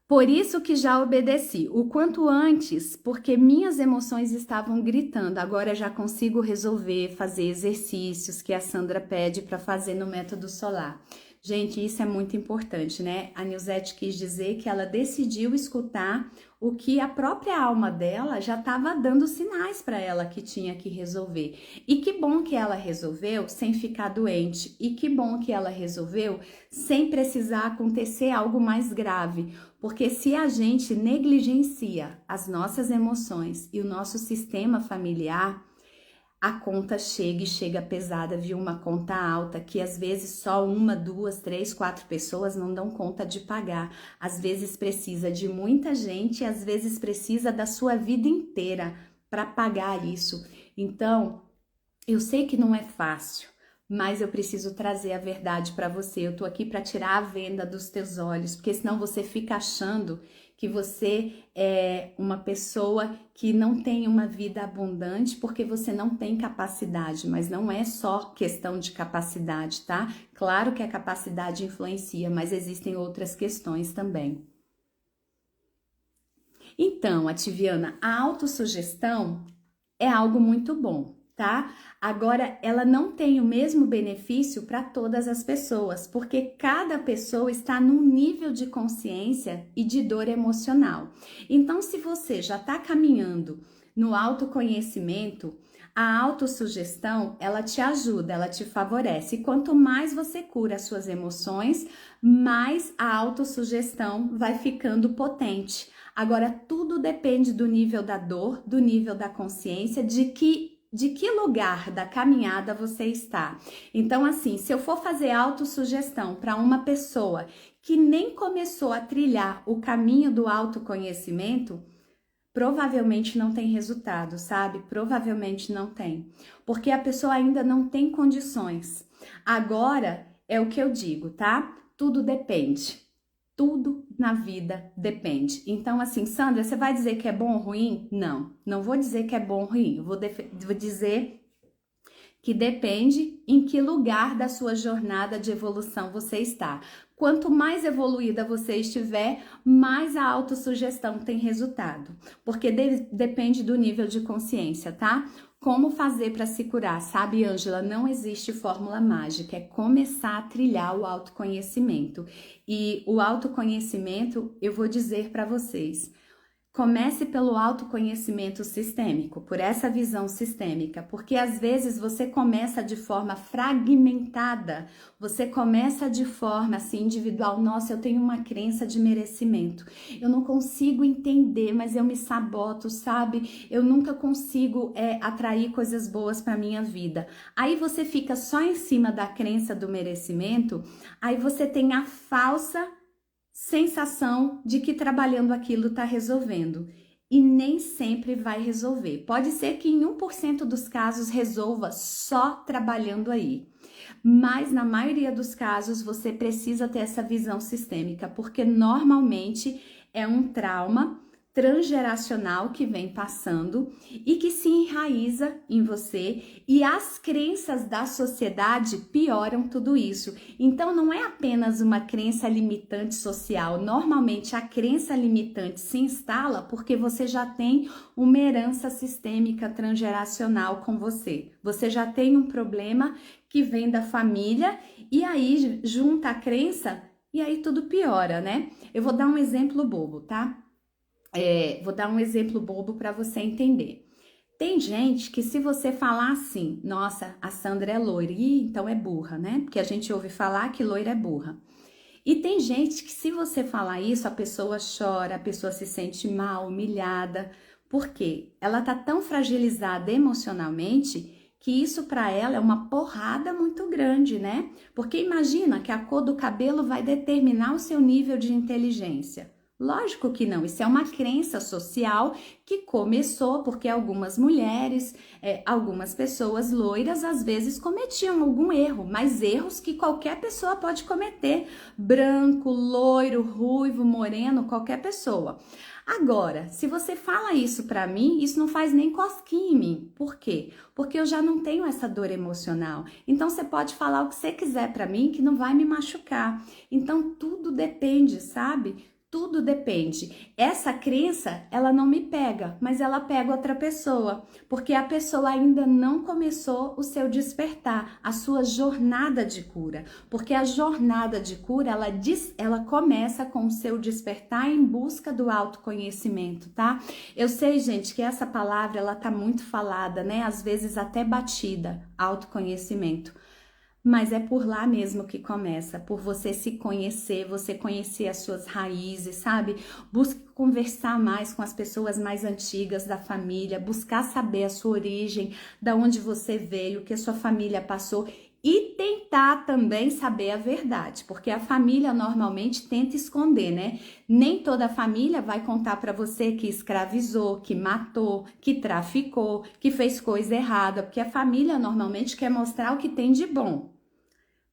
por isso que já obedeci, o quanto antes, porque minhas emoções estavam gritando. Agora já consigo resolver, fazer exercícios que a Sandra pede para fazer no método solar. Gente, isso é muito importante, né? A Nilzete quis dizer que ela decidiu escutar o que a própria alma dela já estava dando sinais para ela que tinha que resolver. E que bom que ela resolveu sem ficar doente. E que bom que ela resolveu sem precisar acontecer algo mais grave. Porque se a gente negligencia as nossas emoções e o nosso sistema familiar, a conta chega e chega pesada, viu? Uma conta alta que às vezes só uma, duas, três, quatro pessoas não dão conta de pagar. Às vezes precisa de muita gente e às vezes precisa da sua vida inteira para pagar isso. Então, eu sei que não é fácil, mas eu preciso trazer a verdade para você. Eu tô aqui para tirar a venda dos teus olhos, porque senão você fica achando que você é uma pessoa que não tem uma vida abundante porque você não tem capacidade, mas não é só questão de capacidade, tá? Claro que a capacidade influencia, mas existem outras questões também. Então, Ativiana, a autossugestão é algo muito bom, tá? Agora, ela não tem o mesmo benefício para todas as pessoas, porque cada pessoa está num nível de consciência e de dor emocional. Então, se você já está caminhando no autoconhecimento, a autossugestão, ela te ajuda, ela te favorece. E quanto mais você cura as suas emoções, mais a autossugestão vai ficando potente. Agora, tudo depende do nível da dor, do nível da consciência, de que lugar da caminhada você está. Então, assim, se eu for fazer autossugestão para uma pessoa que nem começou a trilhar o caminho do autoconhecimento, provavelmente não tem resultado, sabe? Provavelmente não tem, porque a pessoa ainda não tem condições. Agora, é o que eu digo, tá? Tudo depende. Tudo na vida depende. Então, assim, Sandra, você vai dizer que é bom ou ruim? Não, não vou dizer que é bom ou ruim. Eu vou dizer que depende em que lugar da sua jornada de evolução você está. Quanto mais evoluída você estiver, mais a autossugestão tem resultado, porque depende do nível de consciência, tá? Como fazer para se curar? Sabe, Ângela, não existe fórmula mágica, é começar a trilhar o autoconhecimento. E o autoconhecimento, eu vou dizer para vocês, comece pelo autoconhecimento sistêmico, por essa visão sistêmica, porque às vezes você começa de forma fragmentada, você começa de forma assim individual. Nossa, eu tenho uma crença de merecimento, eu não consigo entender, mas eu me saboto, sabe? Eu nunca consigo atrair coisas boas para minha vida. Aí você fica só em cima da crença do merecimento, aí você tem a falsa sensação de que trabalhando aquilo está resolvendo. E nem sempre vai resolver. Pode ser que em 1% dos casos resolva só trabalhando aí. Mas na maioria dos casos você precisa ter essa visão sistêmica, porque normalmente é um trauma transgeracional que vem passando e que se enraiza em você, e as crenças da sociedade pioram tudo isso. Então não é apenas uma crença limitante social. Normalmente a crença limitante se instala porque você já tem uma herança sistêmica transgeracional com você. Você já tem um problema que vem da família e aí junta a crença e aí tudo piora, né? Eu vou dar um exemplo bobo, tá? Vou dar um exemplo bobo para você entender. Tem gente que se você falar assim, nossa, a Sandra é loira, então é burra, né? Porque a gente ouve falar que loira é burra. E tem gente que se você falar isso, a pessoa chora, a pessoa se sente mal, humilhada. Por quê? Ela tá tão fragilizada emocionalmente que isso para ela é uma porrada muito grande, né? Porque imagina que a cor do cabelo vai determinar o seu nível de inteligência. Lógico que não, isso é uma crença social que começou porque algumas mulheres, algumas pessoas loiras às vezes cometiam algum erro, mas erros que qualquer pessoa pode cometer, branco, loiro, ruivo, moreno, qualquer pessoa. Agora, se você fala isso pra mim, isso não faz nem cosquinha em mim. Por quê? Porque eu já não tenho essa dor emocional. Então você pode falar o que você quiser pra mim que não vai me machucar. Então tudo depende, sabe? Tudo depende. Essa crença, ela não me pega, mas ela pega outra pessoa, porque a pessoa ainda não começou o seu despertar, a sua jornada de cura. Porque a jornada de cura, ela começa com o seu despertar em busca do autoconhecimento, tá? Eu sei, gente, que essa palavra, ela tá muito falada, né? Às vezes até batida, autoconhecimento. Mas é por lá mesmo que começa, por você se conhecer, você conhecer as suas raízes, sabe? Busque conversar mais com as pessoas mais antigas da família, buscar saber a sua origem, da onde você veio, o que a sua família passou e tentar também saber a verdade, porque a família normalmente tenta esconder, né? Nem toda a família vai contar para você que escravizou, que matou, que traficou, que fez coisa errada, porque a família normalmente quer mostrar o que tem de bom.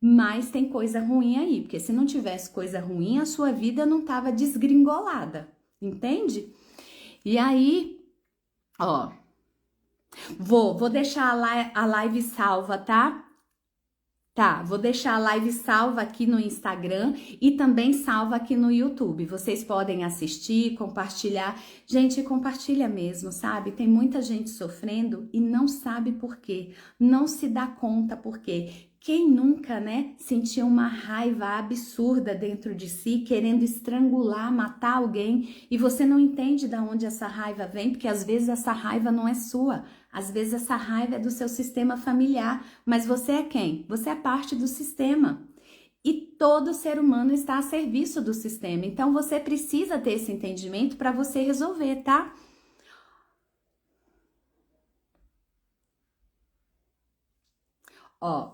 Mas tem coisa ruim aí, porque se não tivesse coisa ruim, a sua vida não tava desgringolada, entende? E aí, ó, vou deixar a live salva, tá? Tá, vou deixar a live salva aqui no Instagram e também salva aqui no YouTube. Vocês podem assistir, compartilhar. Gente, compartilha mesmo, sabe? Tem muita gente sofrendo e não sabe por quê, não se dá conta por quê. Quem nunca, né, sentiu uma raiva absurda dentro de si, querendo estrangular, matar alguém, e você não entende de onde essa raiva vem, porque às vezes essa raiva não é sua, às vezes essa raiva é do seu sistema familiar, mas você é quem? Você é parte do sistema. E todo ser humano está a serviço do sistema, então você precisa ter esse entendimento para você resolver, tá? Ó,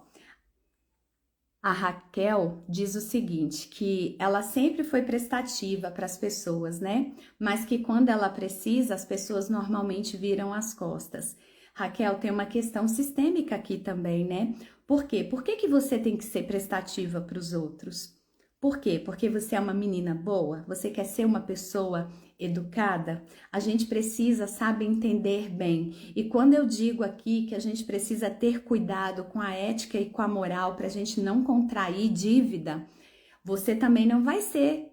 a Raquel diz o seguinte, que ela sempre foi prestativa para as pessoas, né? Mas que quando ela precisa, as pessoas normalmente viram as costas. Raquel, tem uma questão sistêmica aqui também, né? Por quê? Por que que você tem que ser prestativa para os outros? Por quê? Porque você é uma menina boa? Você quer ser uma pessoa educada? A gente precisa, sabe, entender bem. E quando eu digo aqui que a gente precisa ter cuidado com a ética e com a moral para a gente não contrair dívida, você também não vai ser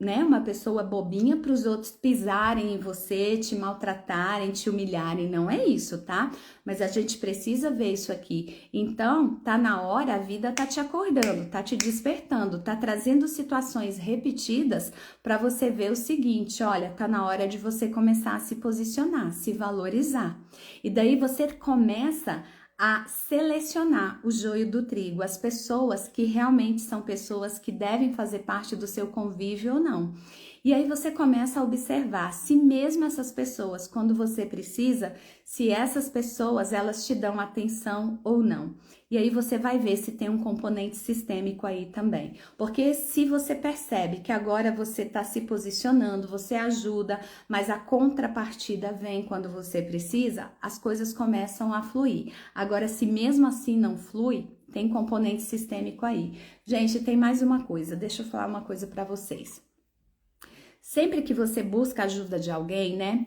né, uma pessoa bobinha para os outros pisarem em você, te maltratarem, te humilharem. Não é isso, tá? Mas a gente precisa ver isso aqui. Então, tá na hora, a vida tá te acordando, tá te despertando, tá trazendo situações repetidas para você ver o seguinte, olha, tá na hora de você começar a se posicionar, se valorizar. E daí você começa a selecionar o joio do trigo, as pessoas que realmente são pessoas que devem fazer parte do seu convívio ou não. E aí você começa a observar se mesmo essas pessoas, quando você precisa, se essas pessoas elas te dão atenção ou não. E aí você vai ver se tem um componente sistêmico aí também. Porque se você percebe que agora você está se posicionando, você ajuda, mas a contrapartida vem quando você precisa, as coisas começam a fluir. Agora, se mesmo assim não flui, tem componente sistêmico aí. Gente, tem mais uma coisa, deixa eu falar uma coisa para vocês. Sempre que você busca a ajuda de alguém, né,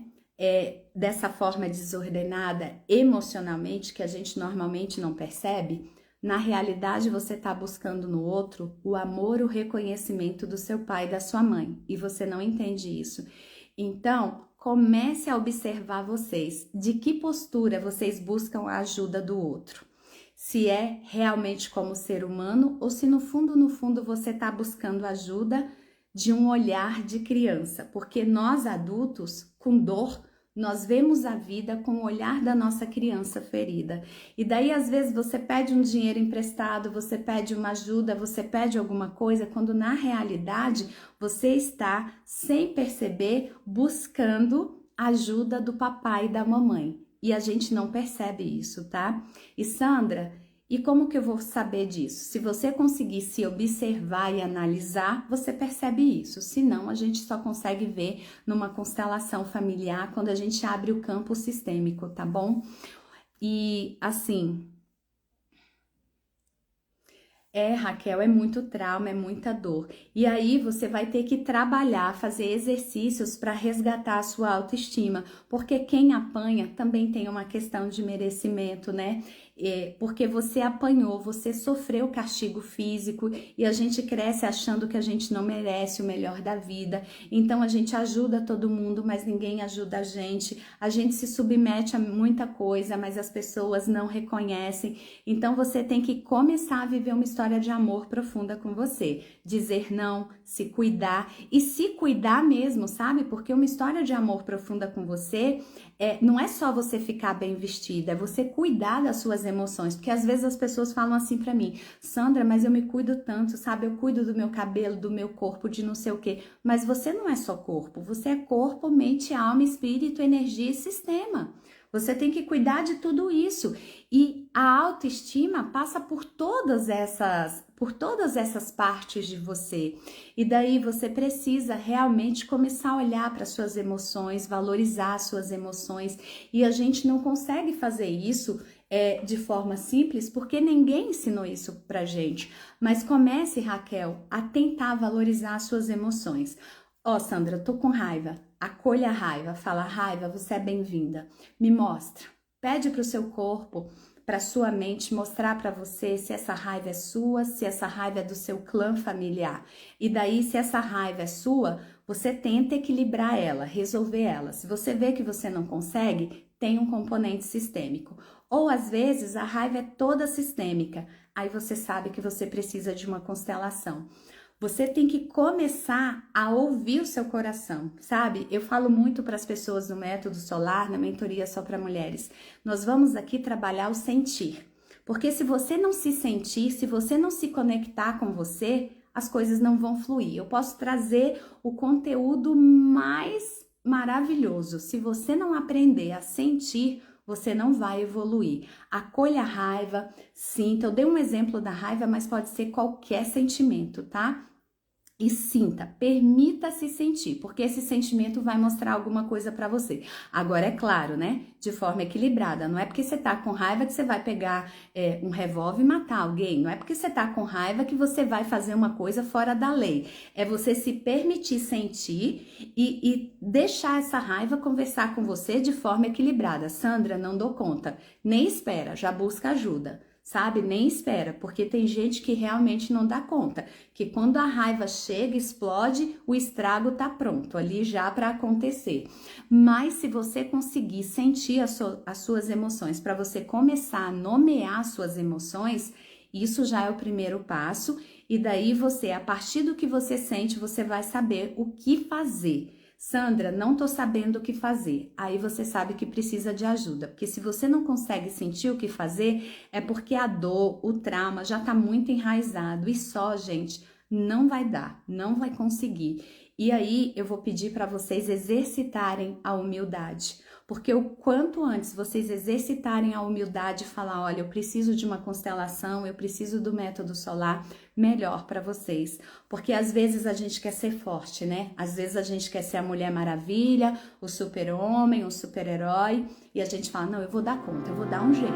dessa forma desordenada emocionalmente, que a gente normalmente não percebe, na realidade você está buscando no outro o amor, o reconhecimento do seu pai e da sua mãe, e você não entende isso. Então, comece a observar vocês, de que postura vocês buscam a ajuda do outro. Se é realmente como ser humano ou se no fundo você está buscando ajuda de um olhar de criança, porque nós adultos, com dor, nós vemos a vida com o olhar da nossa criança ferida. E daí, às vezes, você pede um dinheiro emprestado, você pede uma ajuda, você pede alguma coisa, quando na realidade você está, sem perceber, buscando ajuda do papai e da mamãe. E a gente não percebe isso, tá? E Sandra, e como que eu vou saber disso? Se você conseguir se observar e analisar, você percebe isso. Senão, a gente só consegue ver numa constelação familiar quando a gente abre o campo sistêmico, tá bom? E assim, Raquel, é muito trauma, é muita dor. E aí você vai ter que trabalhar, fazer exercícios para resgatar a sua autoestima, porque quem apanha também tem uma questão de merecimento, né? Porque você apanhou, você sofreu castigo físico e a gente cresce achando que a gente não merece o melhor da vida. Então a gente ajuda todo mundo, mas ninguém ajuda a gente. A gente se submete a muita coisa, mas as pessoas não reconhecem. Então você tem que começar a viver uma história de amor profunda com você, dizer não, se cuidar e se cuidar mesmo, sabe? Porque uma história de amor profunda com você não é só você ficar bem vestida, é você cuidar das suas emoções, porque às vezes as pessoas falam assim pra mim, Sandra, mas eu me cuido tanto, sabe? Eu cuido do meu cabelo, do meu corpo, de não sei o quê, mas você não é só corpo, você é corpo, mente, alma, espírito, energia e sistema. Você tem que cuidar de tudo isso. E a autoestima passa por todas essas partes de você. E daí você precisa realmente começar a olhar para suas emoções, valorizar suas emoções. E a gente não consegue fazer isso de forma simples porque ninguém ensinou isso pra gente. Mas comece, Raquel, a tentar valorizar suas emoções. Ó, Sandra, tô com raiva. Acolha a raiva, fala, raiva, você é bem-vinda. Me mostra. Pede para o seu corpo, para sua mente mostrar para você se essa raiva é sua, se essa raiva é do seu clã familiar. E daí, se essa raiva é sua, você tenta equilibrar ela, resolver ela. Se você vê que você não consegue, tem um componente sistêmico. Ou às vezes a raiva é toda sistêmica. Aí você sabe que você precisa de uma constelação. Você tem que começar a ouvir o seu coração, sabe? Eu falo muito para as pessoas no Método Solar, na mentoria só para mulheres. Nós vamos aqui trabalhar o sentir. Porque se você não se sentir, se você não se conectar com você, as coisas não vão fluir. Eu posso trazer o conteúdo mais maravilhoso. Se você não aprender a sentir, você não vai evoluir. Acolha a raiva, sinta. Eu dei um exemplo da raiva, mas pode ser qualquer sentimento, tá? E sinta, permita-se sentir, porque esse sentimento vai mostrar alguma coisa pra você. Agora, é claro, né? De forma equilibrada. Não é porque você tá com raiva que você vai pegar um revólver e matar alguém. Não é porque você tá com raiva que você vai fazer uma coisa fora da lei. É você se permitir sentir e deixar essa raiva conversar com você de forma equilibrada. Sandra, não dou conta. Nem espera, já busca ajuda. Sabe? Nem espera, porque tem gente que realmente não dá conta, que quando a raiva chega, explode, o estrago tá pronto ali já para acontecer. Mas se você conseguir sentir as suas emoções, para você começar a nomear suas emoções, isso já é o primeiro passo, e daí você, a partir do que você sente, você vai saber o que fazer. Sandra, não tô sabendo o que fazer. Aí você sabe que precisa de ajuda, porque se você não consegue sentir o que fazer, é porque a dor, o trauma já tá muito enraizado e só, gente, não vai dar, não vai conseguir. E aí eu vou pedir para vocês exercitarem a humildade, porque o quanto antes vocês exercitarem a humildade e falar, olha, eu preciso de uma constelação, eu preciso do método solar, melhor para vocês. Porque às vezes a gente quer ser forte, né? Às vezes a gente quer ser a Mulher Maravilha, o super-homem, o super-herói, e a gente fala, não, eu vou dar conta, eu vou dar um jeito.